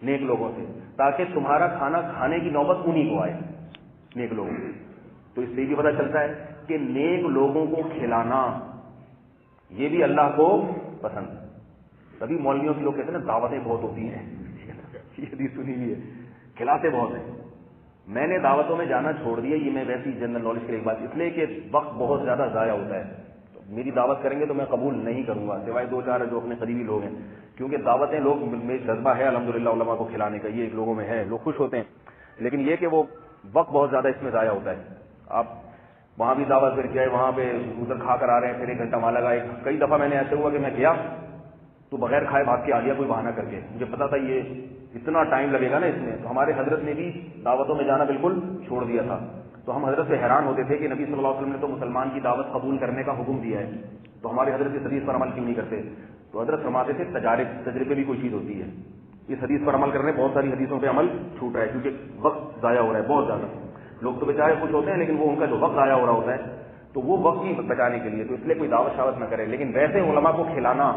نیک لوگوں سے، تاکہ تمہارا کھانا کھانے کی نوبت انہی کو آئے، نیک لوگوں کو. تو اس سے بھی پتہ چلتا ہے کہ نیک لوگوں کو کھلانا یہ بھی اللہ کو پسند ہے. تبھی مولویوں کے لوگ کہتے ہیں نا دعوتیں بہت ہوتی ہیں، یہ حدیث سنی ہوئی ہے، کھلاتے بہت ہیں. میں نے دعوتوں میں جانا چھوڑ دیا، یہ میں ویسی جنرل نالج کے ایک بات، اس لیے کہ وقت بہت زیادہ ضائع ہوتا ہے. میری دعوت کریں گے تو میں قبول نہیں کروں گا سوائے 2-4 جو اپنے قریبی لوگ ہیں، کیونکہ دعوتیں لوگ میں جذبہ ہے الحمدللہ علماء کو کھلانے کا، یہ ایک لوگوں میں ہے، لوگ خوش ہوتے ہیں. لیکن یہ کہ وہ وقت بہت زیادہ اس میں ضائع ہوتا ہے. آپ وہاں بھی دعوت کر کے آئے، وہاں پہ ادھر کھا کر آ رہے ہیں، پھر 1 گھنٹہ وہاں لگا. کئی دفعہ میں نے ایسے ہوا کہ میں گیا تو بغیر کھائے بھاگ کے آ گیا کوئی بہانہ کر کے، مجھے پتا تھا یہ اتنا ٹائم لگے گا نا اس میں. تو ہمارے حضرت نے بھی دعوتوں میں جانا بالکل چھوڑ دیا تھا. تو ہم حضرت سے حیران ہوتے تھے کہ نبی صلی اللہ علیہ وسلم نے تو مسلمان کی دعوت قبول کرنے کا حکم دیا ہے، تو ہمارے حضرت اس حدیث پر عمل کیوں نہیں کرتے؟ تو حضرت فرماتے تھے تجربے بھی کوئی چیز ہوتی ہے. اس حدیث پر عمل کرنے بہت ساری حدیثوں پہ عمل چھوٹ رہا ہے کیونکہ وقت ضائع ہو رہا ہے بہت زیادہ. لوگ تو بیچارے خوش ہوتے ہیں لیکن وہ ان کا جو وقت ضائع ہو رہا ہوتا ہے تو وہ وقت ہی بچانے کے لیے، تو اس لیے کوئی دعوت شاوت نہ کرے. لیکن ویسے علماء کو کھلانا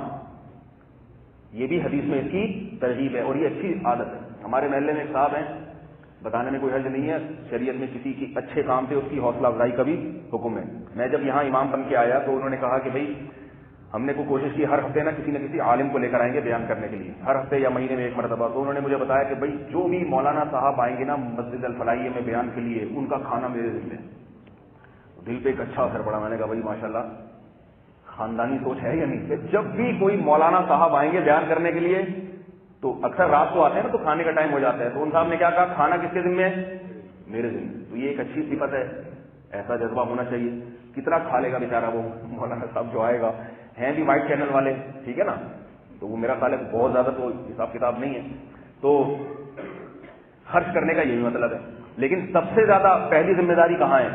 یہ بھی حدیث میں اس کی ترغیب ہے اور یہ اچھی عادت ہے. ہمارے محلے میں ایک صاحب ہیں، بتانے میں کوئی حرج نہیں ہے، شریعت میں کسی کی اچھے کام سے اس کی حوصلہ افزائی کا بھی حکم ہے. میں جب یہاں امام بن کے آیا تو انہوں نے کہا کہ بھائی ہم نے کوئی کوشش کی ہر ہفتے نہ کسی عالم کو لے کر آئیں گے بیان کرنے کے لیے، ہر ہفتے یا مہینے میں 1 مرتبہ. تو انہوں نے مجھے بتایا کہ بھائی جو بھی مولانا صاحب آئیں گے نا مسجد الفلاحیہ میں بیان کے لیے، ان کا کھانا میرے ذمہ ہے. دل پہ ایک اچھا اثر پڑا. میں نے کہا بھائی ماشاءاللہ خاندانی سوچ ہے یا نہیں. جب بھی کوئی مولانا صاحب آئیں گے بیان کرنے کے لیے تو اکثر رات کو آتے ہیں نا تو کھانے کا ٹائم ہو جاتا ہے، تو ان صاحب نے کیا کہا کھانا کس کے ذمہ ہے؟ میرے ذمہ. تو یہ ایک اچھی صفت ہے، ایسا جذبہ ہونا چاہیے. کتنا کھا لے گا بیچارہ وہ مولانا صاحب جو آئے گا، ہیں بھی وائٹ چینل والے، ٹھیک ہے نا، تو وہ میرا خیال ہے بہت زیادہ تو حساب کتاب نہیں ہے. تو خرچ کرنے کا یہی مطلب ہے. لیکن سب سے زیادہ پہلی ذمہ داری کہاں ہے؟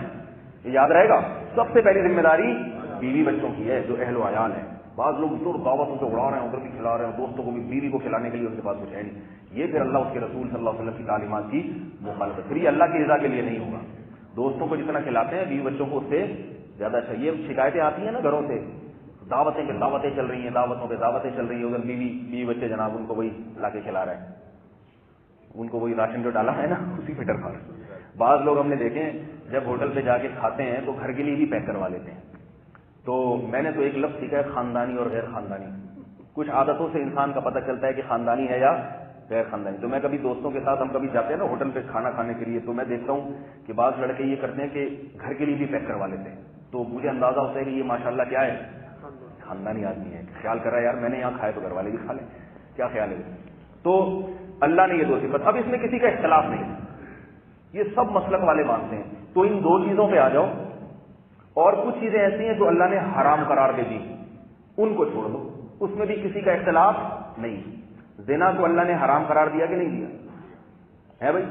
یہ یاد رہے گا، سب سے پہلی ذمہ داری بیوی بچوں کی ہے، جو اہل و عیال ہیں. بعض لوگ تو دعوتوں سے اڑا رہے ہیں، ادھر بھی کھلا رہے ہیں، دوستوں کو بھی، بیوی کو کھلانے کے لیے ان کے پاس کچھ ہے نہیں. یہ پھر اللہ اس کے رسول صلی اللہ علیہ وسلم کی تعلیمات کی مخالفت. پھر یہ اللہ کی رضا کے لیے نہیں ہوگا. دوستوں کو جتنا کھلاتے ہیں بیوی بچوں کو اس سے زیادہ چاہیے. شکایتیں آتی ہیں نا گھروں سے، دعوتیں چل رہی ہیں، دعوتوں پہ دعوتیں چل رہی ہیں، ادھر بیوی بچے جناب ان کو وہی لا کے کھلا رہے ہیں، ان کو وہی راشن جو ڈالا ہے نا اسی پہ ڈر کھا رہے ہیں. بعض لوگ ہم نے دیکھے ہیں جب ہوٹل پہ جا کے کھاتے ہیں تو گھر کے لیے بھی پیک کروا لیتے ہیں. تو میں نے تو ایک لفظ سیکھا ہے خاندانی اور غیر خاندانی. کچھ عادتوں سے انسان کا پتہ چلتا ہے کہ خاندانی ہے یا غیر خاندانی. تو میں کبھی دوستوں کے ساتھ ہم کبھی جاتے ہیں نا ہوٹل پہ کھانا کھانے کے لیے، تو میں دیکھتا ہوں کہ بعض لڑکے یہ کرتے ہیں کہ گھر کے لیے بھی پیک کروا لیتے ہیں. تو مجھے اندازہ ہوتا ہے کہ یہ ماشاءاللہ کیا ہے، خاندانی آدمی ہے. خیال کر رہا ہے یار میں نے یہاں کھائے تو گھر والے بھی کھا لیں، کیا خیال ہے. تو اللہ نے یہ 2 صفت. اب اس میں کسی کا اختلاف نہیں، یہ سب مسلک والے مانتے ہیں. تو ان 2 چیزوں پہ آ جاؤ. اور کچھ چیزیں ایسی ہیں جو اللہ نے حرام قرار دے دی، ان کو چھوڑ دو، اس میں بھی کسی کا اختلاف نہیں. زنا کو اللہ نے حرام قرار دیا کہ نہیں دیا ہے بھائی؟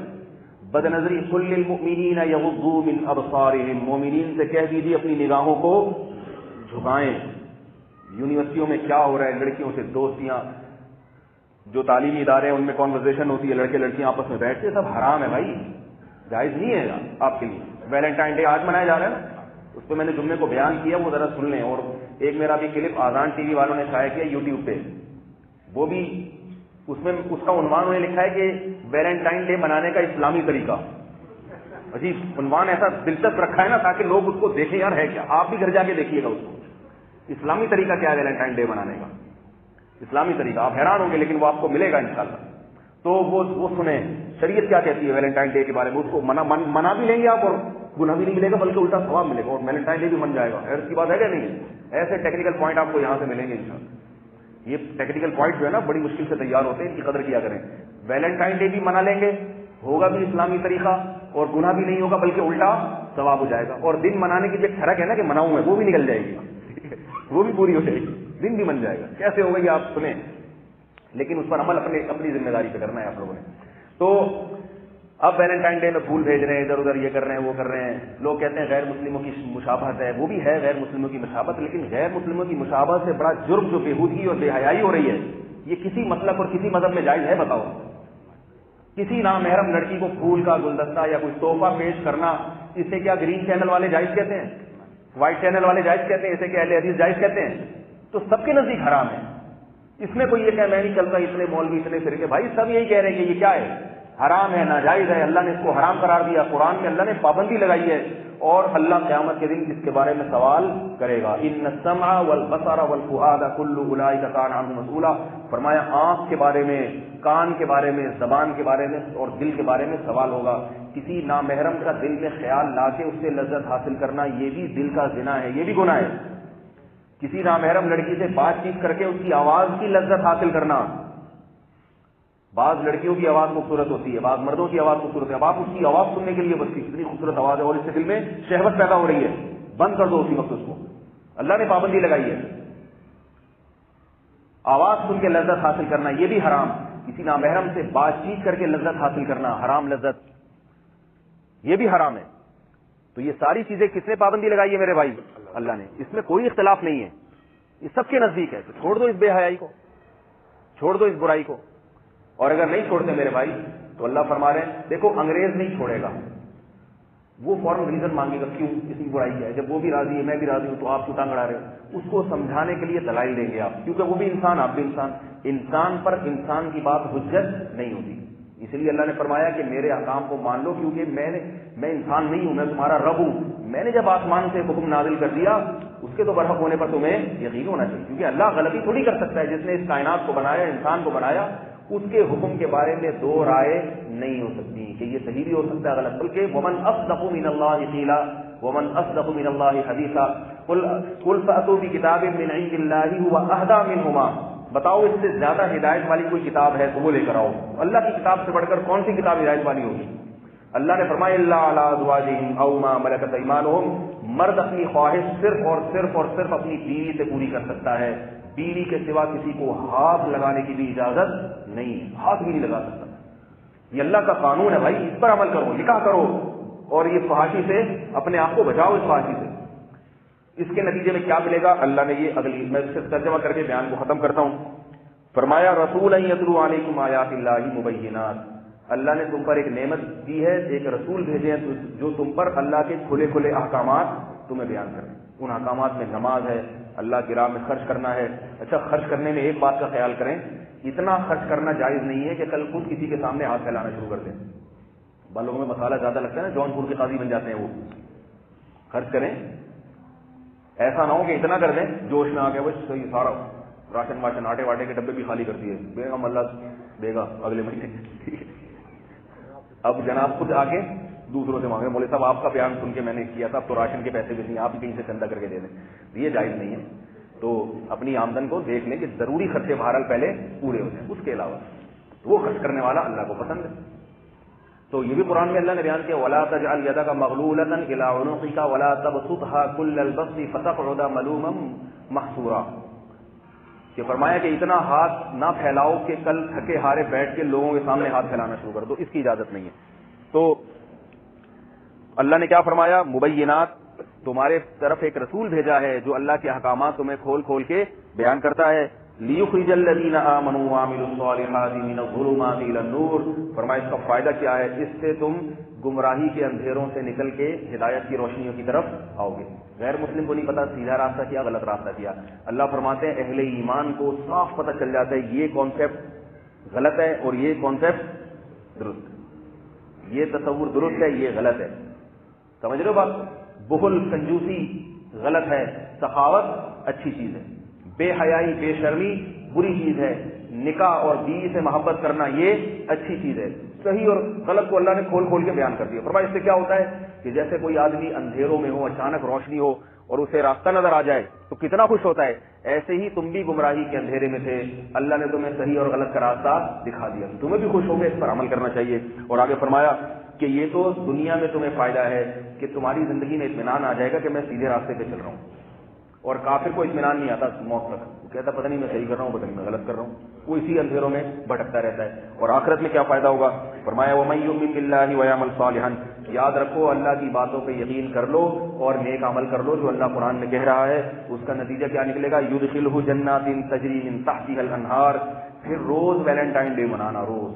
بد نظری قل للمؤمنین یغضوا من ابصارہم، مومنین سے کہہ دیجیے اپنی نگاہوں کو جھکائیں. یونیورسٹیوں میں کیا ہو رہا ہے، لڑکیوں سے دوستیاں، جو تعلیمی ادارے ہیں ان میں کانورزیشن ہوتی ہے، لڑکے لڑکیاں آپس میں بیٹھتے ہیں، سب حرام ہے بھائی، جائز نہیں ہے آپ کے لیے. ویلنٹائن ڈے آج منایا جا رہا ہے نا، اس پہ میں نے جملے کو بیان کیا، وہ ذرا سن لیں. اور ایک میرا بھی کلپ آزان ٹی وی والوں نے شائع کیا یوٹیوب پہ، وہ بھی اس میں اس کا عنوان انہوں نے لکھا ہے کہ ویلنٹائن ڈے منانے کا اسلامی طریقہ. عجیب عنوان ایسا دلچسپ رکھا ہے نا تاکہ لوگ اس کو دیکھیں، یار ہے کیا. آپ بھی گھر جا کے دیکھیے گا اس کو، اسلامی طریقہ کیا ہے ویلنٹائن ڈے منانے کا، اسلامی طریقہ. آپ حیران ہوں گے لیکن وہ آپ کو ملے گا انشاءاللہ. تو وہ سنیں شریعت کیا کہتی ہے ویلنٹائن ڈے کے بارے میں. اس کو منا بھی لیں گے آپ اور گناہ بھی نہیں ملے گا بلکہ الٹا ثواب ملے گا، اور ویلنٹائن ڈے بھی من جائے گا. ایسی کی بات ہے کیا نہیں؟ ایسے ٹیکنیکل پوائنٹ آپ کو یہاں سے ملیں گے انشاءاللہ. یہ ٹیکنیکل پوائنٹ جو ہے نا بڑی مشکل سے تیار ہوتے ہیں، ان کی قدر کیا کریں. ویلنٹائن ڈے بھی منا لیں گے، ہوگا بھی اسلامی طریقہ، اور گناہ بھی نہیں ہوگا بلکہ الٹا ثواب ہو جائے گا. اور دن منانے کی جو ایک فرق ہے نا کہ مناؤں میں، وہ بھی نکل جائے گی، وہ بھی پوری ہو جائے گی، دن بھی بن جائے گا. کیسے ہوگا یہ آپ سنیں، لیکن اس پر عمل اپنی ذمہ داری پہ کرنا ہے آپ لوگوں نے. تو اب ویلنٹائن ڈے میں پھول بھیج رہے ہیں، ادھر ادھر یہ کر رہے ہیں وہ کر رہے ہیں. لوگ کہتے ہیں غیر مسلموں کی مشابہت ہے، وہ بھی ہے غیر مسلموں کی مشابہت، لیکن غیر مسلموں کی مشابہت سے بڑا جرم جو بےہودگی اور بے حیائی ہو رہی ہے، یہ کسی مسلک اور کسی مذہب میں جائز ہے؟ بتاؤ. کسی نامحرم لڑکی کو پھول کا گلدستہ یا کوئی تحفہ پیش کرنا، اسے کیا گرین چینل والے جائز کہتے ہیں؟ وائٹ چینل والے جائز کہتے ہیں؟ اسے کیا اہل حدیث جائز کہتے ہیں؟ تو سب کے نزدیک حرام ہے. اس میں کوئی یہ کہ میں نہیں چلتا، اتنے مولوی اتنے فرقے، بھائی سب یہی کہہ رہے ہیں کہ یہ کیا ہے، حرام ہے، ناجائز ہے. اللہ نے اس کو حرام قرار دیا، قرآن میں اللہ نے پابندی لگائی ہے، اور اللہ قیامت کے دن اس کے بارے میں سوال کرے گا. ان السمع والبصر والفؤاد كل اولئک کان عنہ مسئولا. فرمایا آنکھ کے بارے میں، کان کے بارے میں، زبان کے بارے میں اور دل کے بارے میں سوال ہوگا. کسی نامحرم کا دل میں خیال لا کے اس سے لذت حاصل کرنا، یہ بھی دل کا زنا ہے، یہ بھی گناہ ہے. کسی نامحرم لڑکی سے بات چیت کر کے اس کی آواز کی لذت حاصل کرنا. بعض لڑکیوں کی آواز خوبصورت ہوتی ہے، بعض مردوں کی آواز خوبصورت ہے. اب آپ اس کی آواز سننے کے لیے بس کتنی خوبصورت آواز ہے اور اس سے دل میں شہوت پیدا ہو رہی ہے، بند کر دو اسی وقت اس کو. اللہ نے پابندی لگائی ہے. آواز سن کے لذت حاصل کرنا یہ بھی حرام. کسی نامحرم سے بات چیت کر کے لذت حاصل کرنا، حرام لذت، یہ بھی حرام ہے. تو یہ ساری چیزیں کس نے پابندی لگائی ہے میرے بھائی؟ اللہ نے. اس میں کوئی اختلاف نہیں ہے، یہ سب کے نزدیک ہے. تو چھوڑ دو اس بے حیائی کو، چھوڑ دو اس برائی کو. اور اگر نہیں چھوڑتے میرے بھائی تو اللہ فرما رہے ہیں دیکھو انگریز نہیں چھوڑے گا، وہ فوراً ریزن مانگے گا کیوں اس کی برائی کیا ہے. جب وہ بھی راضی ہے میں بھی راضی ہوں تو آپ کیوں ٹانگ اڑا رہے ہو؟ اس کو سمجھانے کے لیے دلائل دیں گے آپ، کیونکہ وہ بھی انسان آپ بھی انسان. انسان پر انسان کی بات حجت نہیں ہوتی. اس لیے اللہ نے فرمایا کہ میرے احکام کو مان لو، کیونکہ میں انسان نہیں ہوں، میں تمہارا رب ہوں. میں نے جب آسمان سے حکم نازل کر دیا اس کے تو برحق ہونے پر تمہیں یقین ہونا چاہیے، کیونکہ اللہ غلطی تھوڑی کر سکتا ہے. جس نے اس کائنات کو بنایا، انسان کو بنایا، اس کے حکم کے بارے میں دو رائے نہیں ہو سکتی کہ یہ صحیح بھی ہو سکتا ہے غلط. بلکہ ومن اصدق من اللہ قیلا ومن اصدق من اللہ حدیثا قل فأتوا بکتاب من عند اللہ هو اہدی منہما. بتاؤ اس سے زیادہ ہدایت والی کوئی کتاب ہے تو وہ لے کر آؤ. اللہ کی کتاب سے بڑھ کر کون سی کتاب ہدایت والی ہوگی؟ اللہ نے فرمایا الا علی ازواجہم او ما ملکت ایمانہم. مرد اپنی خواہش صرف اور صرف اپنی بیوی سے پوری کر سکتا ہے، بیوی کے سوا کسی کو ہاتھ لگانے کی بھی اجازت نہیں، ہاتھ بھی نہیں لگا سکتا. یہ اللہ کا قانون ہے بھائی، اس پر عمل کرو، نکاح کرو اور یہ فحاشی سے اپنے آپ کو بچاؤ اس فحاشی سے. اس کے نتیجے میں کیا ملے گا اللہ نے یہ اگلی میں صرف ترجمہ کر کے بیان کو ختم کرتا ہوں. فرمایا رسولا یتلو علیکم آیات اللہ مبینات. اللہ نے تم پر ایک نعمت دی ہے، ایک رسول بھیجے ہیں جو تم پر اللہ کے کھلے کھلے احکامات تمہیں بیان کریں. ان احکامات میں نماز ہے، اللہ کی راہ میں خرچ کرنا ہے. اچھا خرچ کرنے میں ایک بات کا خیال کریں، اتنا خرچ کرنا جائز نہیں ہے کہ کل خود کسی کے سامنے ہاتھ پھیلانا شروع کر دیں. بعض لوگوں میں مسئلہ زیادہ لگتا ہے نا، جون پور کے قاضی بن جاتے ہیں. وہ خرچ کریں، ایسا نہ ہو کہ اتنا کر دیں جوش میں آ کے بس سارا راشن واشن آٹے واٹے کے ڈبے بھی خالی کر دیے، بیگم اللہ دے گا اگلے مہینے. اب جناب خود آ کے دوسروں سے مانگے مولوی صاحب آپ کا بیان سن کے میں نے کیا تھا، اب تو راشن کے پیسے بھی نہیں، آپ ہی کہیں سے چندہ کر کے دے دیں. یہ جائز نہیں ہے. تو اپنی آمدن کو دیکھ لیں کہ ضروری خرچے بہرحال پہلے پورے ہو جائیں، اس کے علاوہ تو وہ خرچ کرنے والا اللہ کو پسند ہے. تو یہ بھی قرآن میں اللہ نے بیان کیا وَلَا تَجْعَلْ يَدَكَ مَغْلُولَةً إِلَىٰ عُنُقِكَ وَلَا تَبْسُطْهَا كُلَّ الْبَسْطِ فَتَقْعُدَ مَلُومًا مَحْسُورًا. کہ فرمایا کہ اتنا ہاتھ نہ پھیلاؤ کہ کل تھکے ہارے بیٹھ کے لوگوں کے سامنے ہاتھ پھیلانا شروع کر دو، اس کی اجازت نہیں ہے. تو اللہ نے کیا فرمایا؟ مبینات، تمہارے طرف ایک رسول بھیجا ہے جو اللہ کے احکامات تمہیں کھول کھول کے بیان کرتا ہے. لیخرج الذین آمنوا وعملوا الصالحات من الظلمات الى النور. فرمایا اس کا فائدہ کیا ہے؟ اس سے تم گمراہی کے اندھیروں سے نکل کے ہدایت کی روشنیوں کی طرف آؤ گے. غیر مسلم کو نہیں پتا سیدھا راستہ کیا غلط راستہ کیا. اللہ فرماتے ہیں اہل ایمان کو صاف پتہ چل جاتا ہے یہ کانسیپٹ غلط ہے اور یہ کانسیپٹ درست ہے، یہ تصور درست ہے، یہ غلط ہے. سمجھ رہے ہو بات؟ بخل کنجوسی غلط ہے، سخاوت اچھی چیز ہے، بے حیائی بے شرمی بری چیز ہے، نکاح اور بیوی سے محبت کرنا یہ اچھی چیز ہے. صحیح اور غلط کو اللہ نے کھول کھول کے بیان کر دیا. فرمایا اس سے کیا ہوتا ہے کہ جیسے کوئی آدمی اندھیروں میں ہو، اچانک روشنی ہو اور اسے راستہ نظر آ جائے تو کتنا خوش ہوتا ہے. ایسے ہی تم بھی گمراہی کے اندھیرے میں تھے، اللہ نے تمہیں صحیح اور غلط کا راستہ دکھا دیا، تمہیں بھی خوش ہو گئے، اس پر عمل کرنا چاہیے. اور آگے فرمایا کہ یہ تو دنیا میں تمہیں فائدہ ہے کہ تمہاری زندگی میں اطمینان آ جائے گا کہ میں سیدھے راستے پہ چل رہا ہوں. اور کافر کو اطمینان نہیں آتا موت تک، وہ کہتا پتہ نہیں میں صحیح کر رہا ہوں پتہ نہیں میں غلط کر رہا ہوں، وہ اسی اندھیروں میں بھٹکتا رہتا ہے. اور آخرت میں کیا فائدہ ہوگا؟ فرمایا وَمَن يُؤْمِن بِاللَّهِ وَيَعْمَلْ صَالِحًا. یاد رکھو اللہ کی باتوں پہ یقین کر لو اور نیک عمل کر لو جو اللہ قرآن میں کہہ رہا ہے. اس کا نتیجہ کیا نکلے گا؟ يُدْخِلْهُ جَنَّاتٍ تَجْرِي مِن تَحْتِهَا الْأَنْهَارُ. پھر روز ویلنٹائن ڈے منانا، روز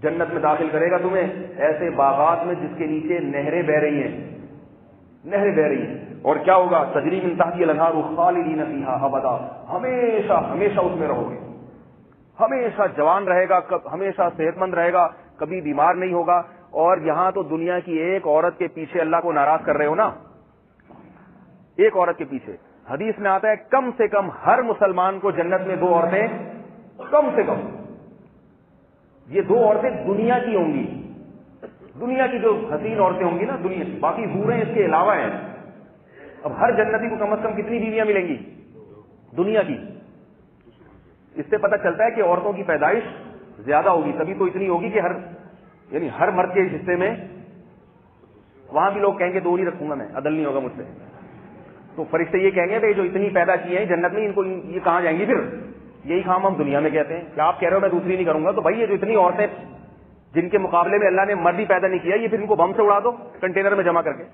جنت میں داخل کرے گا تمہیں ایسے باغات میں جس کے نیچے نہریں بہ رہی ہیں، نہریں بہ رہی ہیں. اور کیا ہوگا؟ تجری من تحتها الانہار خالدین فیہا ابدا. ہمیشہ ہمیشہ اس میں رہو گے، ہمیشہ جوان رہے گا، ہمیشہ صحت مند رہے گا، کبھی بیمار نہیں ہوگا. اور یہاں تو دنیا کی ایک عورت کے پیچھے اللہ کو ناراض کر رہے ہو نا، ایک عورت کے پیچھے. حدیث میں آتا ہے کم سے کم ہر مسلمان کو جنت میں 2 عورتیں، کم سے کم یہ 2 عورتیں دنیا کی ہوں گی، دنیا کی جو حسین عورتیں ہوں گی نا دنیا کی، باقی حوریں اس کے علاوہ ہیں. اب ہر جنتی کو کم از کم کتنی بیویاں ملیں گی دنیا کی؟ اس سے پتہ چلتا ہے کہ عورتوں کی پیدائش زیادہ ہوگی، تبھی تو اتنی ہوگی کہ ہر مرد کے حصے میں. وہاں بھی لوگ کہیں گے 2 نہیں رکھوں گا میں، عدل نہیں ہوگا مجھ سے. تو فرشتے یہ کہیں گے بھائی جو اتنی پیدا کی ہیں جنت میں ان کو یہ کہاں جائیں گی؟ پھر یہی کام ہم دنیا میں کہتے ہیں کہ آپ کہہ رہے ہو میں دوسری نہیں کروں گا. تو بھائی یہ جو اتنی عورتیں جن کے مقابلے میں اللہ نے مرد ہی پیدا نہیں کیا، یہ پھر ان کو بم سے اڑا دو کنٹینر میں جمع کر کے.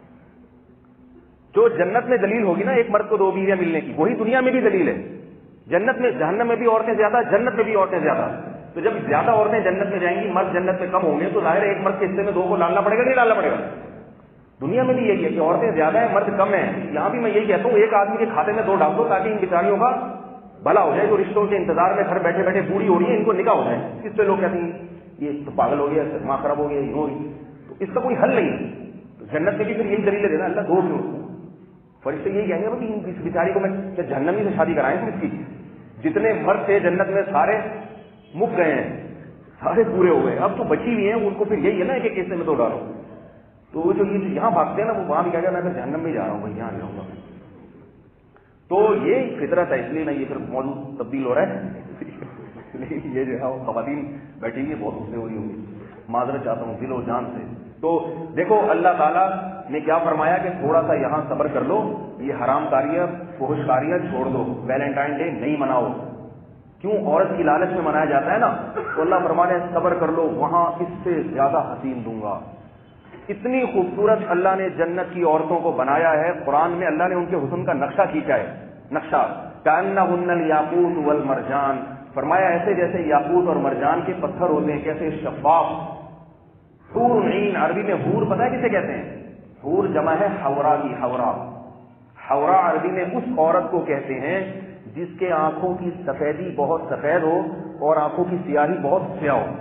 جو جنت میں دلیل ہوگی نا ایک مرد کو 2 بیویاں ملنے کی، وہی دنیا میں بھی دلیل ہے. جنت میں، جہنم میں بھی عورتیں زیادہ، جنت میں بھی عورتیں زیادہ. تو جب زیادہ عورتیں جنت میں جائیں گی، مرد جنت میں کم ہوں گے، تو ظاہر ہے ایک مرد کے حصے میں 2 کو ڈالنا پڑے گا نہیں ڈالنا پڑے گا؟ دنیا میں بھی یہی ہے کہ عورتیں زیادہ ہیں مرد کم ہیں. یہاں بھی میں یہی کہتا ہوں ایک آدمی کے کھاتے میں 2 ڈال دو تاکہ ان بیچاریوں کا بھلا ہو جائے جو رشتوں کے انتظار میں گھر بیٹھے بیٹھے بوڑھی ہو رہی ہے، ان کو نکاح ہو جائے. اس پہ لوگ کہتے ہیں یہ تو پاگل ہو گیا، دماغ خراب ہو گیا، یہ ہو گئی. تو اس کا کوئی حل نہیں ہے. تو جنت میں بھی پھر یہی دلیل دینا اللہ 2 کیوں. فرشتے یہی کہیں گے کہ اس بیچاری کو میں جہنمی سے شادی کرائیں تو اس کی جتنے مرد تھے جنت میں سارے مک گئے ہیں، سارے پورے ہو گئے، اب تو بچی ہوئی ہیں ان کو پھر یہی ہے نا ایک ایک حصے میں 2 ڈالو. تو وہ جو یہ یہاں بھاگتے ہیں نا وہ وہاں بھی کہا گیا میں پھر جہنم میں جا رہا ہوں بھائی یہاں جاؤں گا. تو یہ فطرت ہے، اس لیے نا یہ پھر موضوع تبدیل ہو رہا ہے. یہ جو ہے وہ خواتین بیٹھی ہوئی بہت غصے ہو رہی ہوں گی، معذرت چاہتا ہوں دل و جان سے. تو دیکھو اللہ تعالیٰ نے کیا فرمایا کہ تھوڑا سا یہاں صبر کر لو، یہ حرام کاریاں فحش کاریاں چھوڑ دو، ویلنٹائن ڈے نہیں مناؤ. کیوں؟ عورت کی لالچ میں منایا جاتا ہے نا. تو اللہ فرمانے صبر کر لو، وہاں اس سے زیادہ حسین دوں گا. اتنی خوبصورت اللہ نے جنت کی عورتوں کو بنایا ہے. قرآن میں اللہ نے ان کے حسن کا نقشہ کھینچا ہے، نقشہ کأنہن الیاقوت والمرجان. فرمایا ایسے جیسے یاقوت اور مرجان کے پتھر ہوتے ہیں، کیسے شفاف. حور عین، عربی میں حور پتہ ہے کسے کہتے ہیں؟ حور جمع ہے حورا کی، حورا. حورا عربی میں اس عورت کو کہتے ہیں جس کے آنکھوں کی سفیدی بہت سفید ہو اور آنکھوں کی سیاہی بہت سیاہ ہو.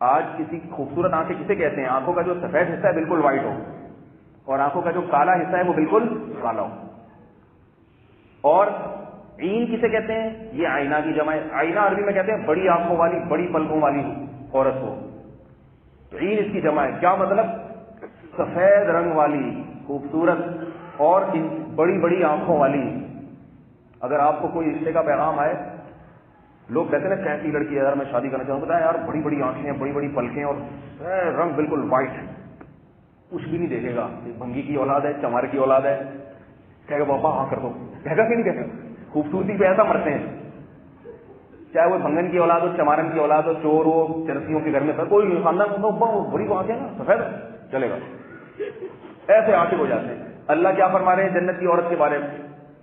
آج کسی خوبصورت آنکھیں کسے کہتے ہیں؟ آنکھوں کا جو سفید حصہ ہے بالکل وائٹ ہو اور آنکھوں کا جو کالا حصہ ہے وہ بالکل کالا ہو. اور عین کسے کہتے ہیں؟ یہ آئینہ کی جمع ہے. آئینہ عربی میں کہتے ہیں بڑی آنکھوں والی، بڑی پلکوں والی عورت کو. تو عین اس کی جمع ہے. کیا مطلب؟ سفید رنگ والی، خوبصورت اور بڑی بڑی آنکھوں والی. اگر آپ کو کوئی رشتے کا پیغام آئے، لوگ کہتے ہیں نا کیسی لڑکی ہے یار میں شادی کرنا چاہوں، بتایا یار بڑی بڑی آنکھیں ہیں، بڑی بڑی پلکیں اور رنگ بالکل وائٹ، کچھ بھی نہیں دیکھے گا. بھنگی کی اولاد ہے، چمار کی اولاد ہے، کہے گا پاپا ہاں کر دو. کہے گا کہ نہیں کہے گا؟ خوبصورتی پہ ایسا مرتے ہیں. چاہے وہ بھنگن کی اولاد ہو, چمارن کی اولاد ہو, چور ہو, چرسیوں کے گھر میں کوئی خاندان بڑی کو آنکھیں نا سفید چلے گا, ایسے عاشق ہو جاتے ہیں. اللہ کیا فرما رہے ہیں جنت کی عورت کے بارے میں؟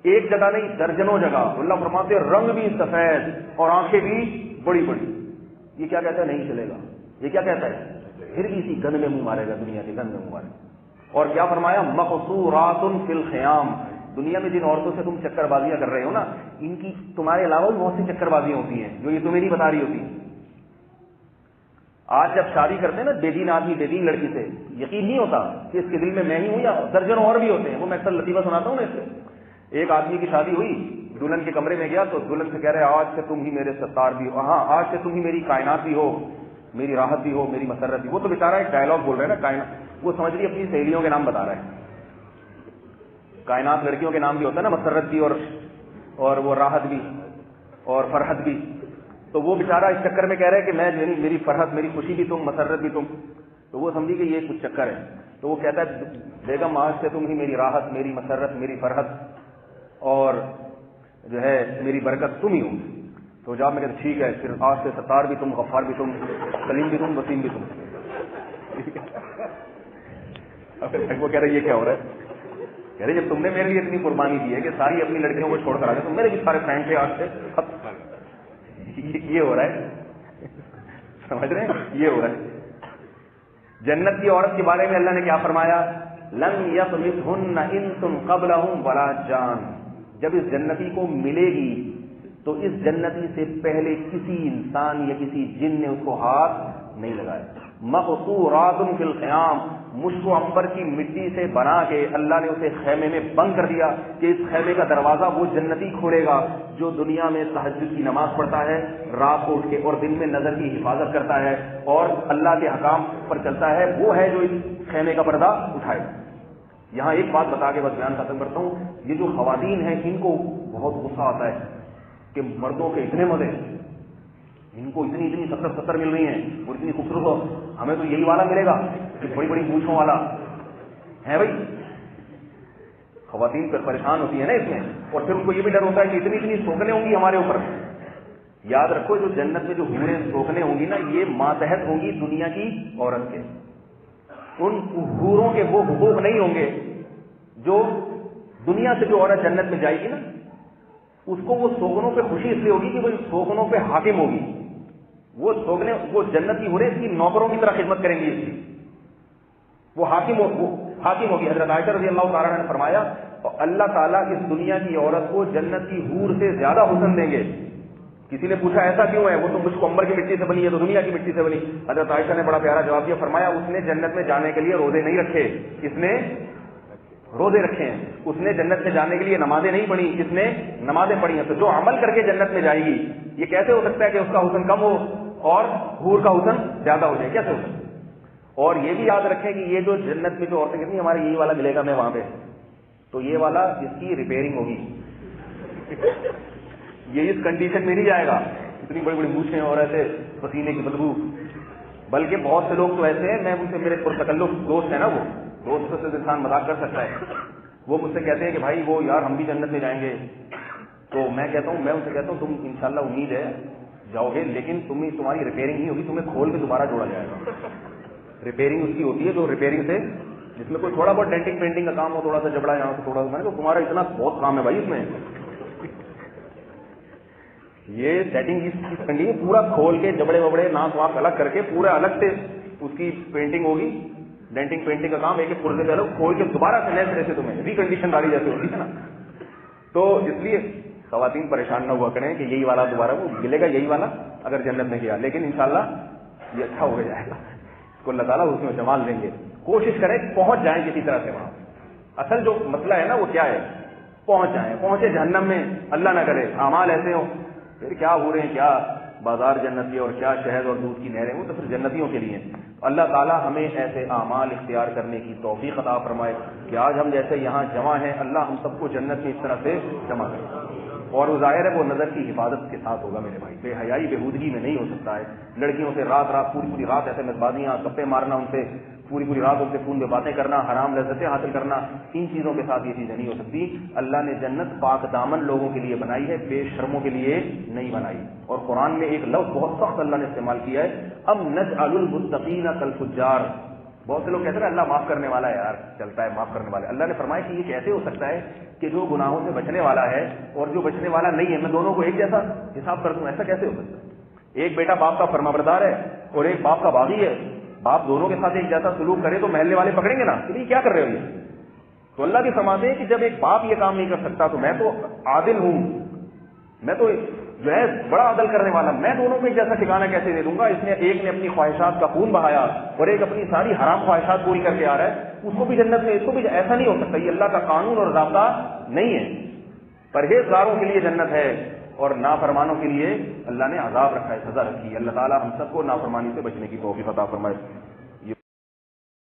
ایک جگہ نہیں, درجنوں جگہ اللہ فرماتے ہیں رنگ بھی سفید اور آنکھیں بھی بڑی بڑی. یہ کیا کہتا ہے؟ نہیں چلے گا. یہ کیا کہتا ہے؟ پھر بھی اسی گند میں منہ مارے گا, دنیا کے گند میں منہ مارے گا. اور کیا فرمایا؟ مقصورات فی الخیام. دنیا میں جن عورتوں سے تم چکر بازیاں کر رہے ہو نا, ان کی تمہارے علاوہ بھی بہت سی چکر بازیاں ہوتی ہیں جو یہ تمہیں نہیں بتا رہی ہوتی. آج جب شادی کرتے ہیں نا بے دین آدمی بے دین لڑکی سے, یقین نہیں ہوتا کہ اس کے دل میں میں ہی ہوں یا درجنوں اور بھی ہوتے ہیں. وہ میں اکثر لطیفہ سناتا ہوں نا اس سے. ایک آدمی کی شادی ہوئی, دلہن کے کمرے میں گیا تو دلہن سے کہہ رہے آج سے تم ہی میرے ستار بھی ہو, ہاں آج سے تم ہی میری کائنات بھی ہو, میری راحت بھی ہو, میری مسرت بھی. وہ تو بیچارہ ایک ڈائلگ بول رہا ہے نا کائنات, وہ سمجھ رہی اپنی سہیلیوں کے نام بتا رہا ہے. کائنات لڑکیوں کے نام بھی ہوتا ہے نا, مسرت بھی اور وہ راحت بھی اور فرحت بھی. تو وہ بیچارہ اس چکر میں کہہ رہے کہ میں میری فرحت میری خوشی بھی تم, مسرت بھی تم. تو وہ سمجھی کہ یہ کچھ چکر ہے. تو وہ کہتا ہے بیگم آج سے تم ہی میری راحت میری مسرت میری فرحت اور جو ہے میری برکت تم ہی ہو. تو جب میں کہتا ٹھیک ہے, پھر آج سے ستار بھی تم, غفار بھی تم, کلیم بھی تم, وسیم بھی تم. وہ کہہ رہے یہ کیا ہو رہا ہے؟ کہہ رہے جب تم نے میرے لیے اتنی قربانی دی ہے کہ ساری اپنی لڑکیوں کو چھوڑ کر آ گئے, تو میرے بھی سارے فرینڈ تھے آج سے یہ ہو رہا ہے. سمجھ رہے ہیں یہ ہو رہا ہے. جنت کی عورت کے بارے میں اللہ نے کیا فرمایا؟ لم یطمثہن انس قبلہم ولا جان. جب اس جنتی کو ملے گی تو اس جنتی سے پہلے کسی انسان یا کسی جن نے اس کو ہاتھ نہیں لگایا. مقصورات فی الخیام, مشک و عنبر کی مٹی سے بنا کے اللہ نے اسے خیمے میں بند کر دیا کہ اس خیمے کا دروازہ وہ جنتی کھولے گا جو دنیا میں تہجد کی نماز پڑھتا ہے رات کو اٹھ کے, اور دن میں نظر کی حفاظت کرتا ہے اور اللہ کے حکام پر چلتا ہے. وہ ہے جو اس خیمے کا پردہ اٹھائے. یہاں ایک بات بتا کے بس بیان ختم کرتا ہوں. یہ جو خواتین ہیں ان کو بہت غصہ آتا ہے کہ مردوں کے اتنے مزے, ان کو اتنی 70 مل رہی ہیں اور اتنی خوبصورت ہو, ہمیں تو یہی والا ملے گا کہ بڑی بڑی پوچھوں والا ہے. بھائی خواتین پر پریشان ہوتی ہیں نا اس میں, اور پھر ان کو یہ بھی ڈر ہوتا ہے کہ اتنی سوکھنے ہوں گی ہمارے اوپر. یاد رکھو جو جنت میں جو حوریں سوکھنے ہوں گی نا, یہ ماتحت ہوں گی دنیا کی عورت کے. ان حوروں کے وہ حقوق نہیں ہوں گے جو دنیا سے جو عورت جنت میں جائے گی نا, اس کو وہ سوگنوں پہ خوشی اس لیے ہوگی کہ وہ سوگنوں پہ حاکم ہوگی. وہ جنت کی حوریں اس کی نوکروں کی طرح خدمت کریں گی, اس کی وہ حاکم ہوگی. حضرت عائشہ رضی اللہ تعالیٰ نے فرمایا اللہ تعالیٰ اس دنیا کی عورت کو جنت کی حور سے زیادہ حسن دیں گے. کسی نے پوچھا ایسا کیوں ہے؟ وہ تو مجھ کو عمر کی مٹی سے بنی ہے, تو دنیا کی مٹی سے بنی. حضرت عائشہ نے بڑا پیارا جواب دیا, فرمایا اس نے جنت میں جانے کے لیے روزے نہیں رکھے, اس نے روزے رکھے ہیں. اس نے جنت میں جانے کے لیے نمازیں نہیں پڑھی, اس نے نمازیں پڑھی ہیں. تو جو عمل کر کے جنت میں جائے گی, یہ کیسے ہو سکتا ہے کہ اس کا حسن کم ہو اور حور کا حسن زیادہ ہو جائے؟ کیسے ہو سکتا ہے؟ اور یہ بھی یاد رکھیں کہ یہ جو جنت میں جو عورتیں کہتی ہیں ہمارے یہی والا ملے گا میں وہاں پہ, تو یہ والا اس کی ریپیئرنگ ہوگی. یہ اس کنڈیشن میں نہیں جائے گا اتنی بڑی بڑی مونچھیں اور ایسے پسینے کی بدبو. بلکہ بہت سے لوگ تو ایسے ہیں, میں ان سے میرے پرتکلف دوست ہیں نا, وہ دوستوں سے انسان مذاق کر سکتا ہے, وہ مجھ سے کہتے ہیں کہ بھائی وہ یار ہم بھی جنت میں جائیں گے. تو میں ان سے کہتا ہوں تم انشاءاللہ امید ہے جاؤ گے, لیکن تمہاری ریپیئرنگ نہیں ہوگی, تمہیں کھول کے دوبارہ جوڑا جائے گا. ریپیئرنگ اس کی ہوتی ہے جو ریپیئرنگ سے جس میں کوئی تھوڑا بہت ڈینٹنگ پینٹنگ کا کام ہو, تھوڑا سا جبڑا یہاں سے تھوڑا سا, تو تمہارا اتنا بہت کام ہے بھائی اس میں. یہ سیٹنگ اس کرنی ہے, پورا کھول کے جبڑے وبڑے ناک واک الگ کر کے پورا الگ سے اس کی پینٹنگ ہوگی, ڈینٹنگ پینٹنگ کا کام, ایک ایک پرزے پہ الگ کھول کے دوبارہ سے نئے سرے سے تمہیں ریکنڈیشن ڈالی جیسے ہوتی ہے نا. تو اس لیے خواتین پریشان نہ ہوا کریں کہ یہی والا دوبارہ وہ ملے گا, یہی والا اگر جنت میں گیا, لیکن انشاءاللہ یہ اچھا ہو جائے گا. اس کو اللہ تعالیٰ اس میں جمال دیں گے. کوشش کریں پہنچ جائیں کسی طرح سے وہاں. اصل جو مسئلہ ہے نا وہ کیا ہے, پہنچے جہنم میں اللہ نہ کرے, اعمال ایسے ہوں پھر کیا ہو رہے ہیں, کیا بازار جنت کے اور کیا شہد اور دودھ کی نہریں, وہ تو پھر جنتیوں کے لیے. اللہ تعالیٰ ہمیں ایسے اعمال اختیار کرنے کی توفیق عطا فرمائے کہ آج ہم جیسے یہاں جمع ہیں, اللہ ہم سب کو جنت میں اس طرح سے جمع کرے. اور وہ ظاہر ہے وہ نظر کی حفاظت کے ساتھ ہوگا میرے بھائی, بے حیائی بےہودگی میں نہیں ہو سکتا ہے. لڑکیوں سے رات پوری رات ایسے مزبازیاں گپے مارنا, ان سے پوری پوری رات ان سے فون میں باتیں کرنا، حرام لذتیں حاصل کرنا، ان چیزوں کے ساتھ یہ چیزیں نہیں ہو سکتی. اللہ نے جنت پاک دامن لوگوں کے لیے بنائی ہے، بے شرموں کے لیے نہیں بنائی. اور قرآن میں ایک لفظ بہت سخت اللہ نے استعمال کیا ہے، ام نجعل المتقین کالفجار. بہت سے لوگ کہتے ہیں اللہ معاف کرنے والا ہے، یار چلتا ہے معاف کرنے والا ہے. اللہ نے فرمایا کہ یہ کیسے ہو سکتا ہے کہ جو گناہوں سے بچنے والا ہے اور جو بچنے والا نہیں ہے، میں دونوں کو ایک جیسا حساب کر دوں؟ ایسا کیسے ہو سکتا ہے؟ ایک بیٹا باپ کا فرمانبردار ہے اور ایک باپ کا باغی ہے، باپ دونوں کے ساتھ ایک جیسا سلوک کرے تو محلے والے پکڑیں گے نا کہ کیا کر رہے ہو یہ. تو اللہ بھی فرماتے ہیں کہ جب ایک باپ یہ کام نہیں کر سکتا تو میں تو عادل ہوں، میں تو جو ہے بڑا عدل کرنے والا، میں دونوں کو ایک جیسا ٹھکانہ کیسے دے دوں گا؟ اس نے ایک نے اپنی خواہشات کا خون بہایا اور ایک اپنی ساری حرام خواہشات پوری کر کے آ رہا ہے، اس کو بھی جنت میں، اس کو بھی. ایسا نہیں ہو سکتا، یہ اللہ کا قانون اور ضابطہ نہیں ہے. پرہیزگاروں کے لیے جنت ہے اور نافرمانوں کے لیے اللہ نے عذاب رکھا ہے، سزا رکھی ہے. اللہ تعالی ہم سب کو نافرمانی سے بچنے کی توفیق عطا فرمائے.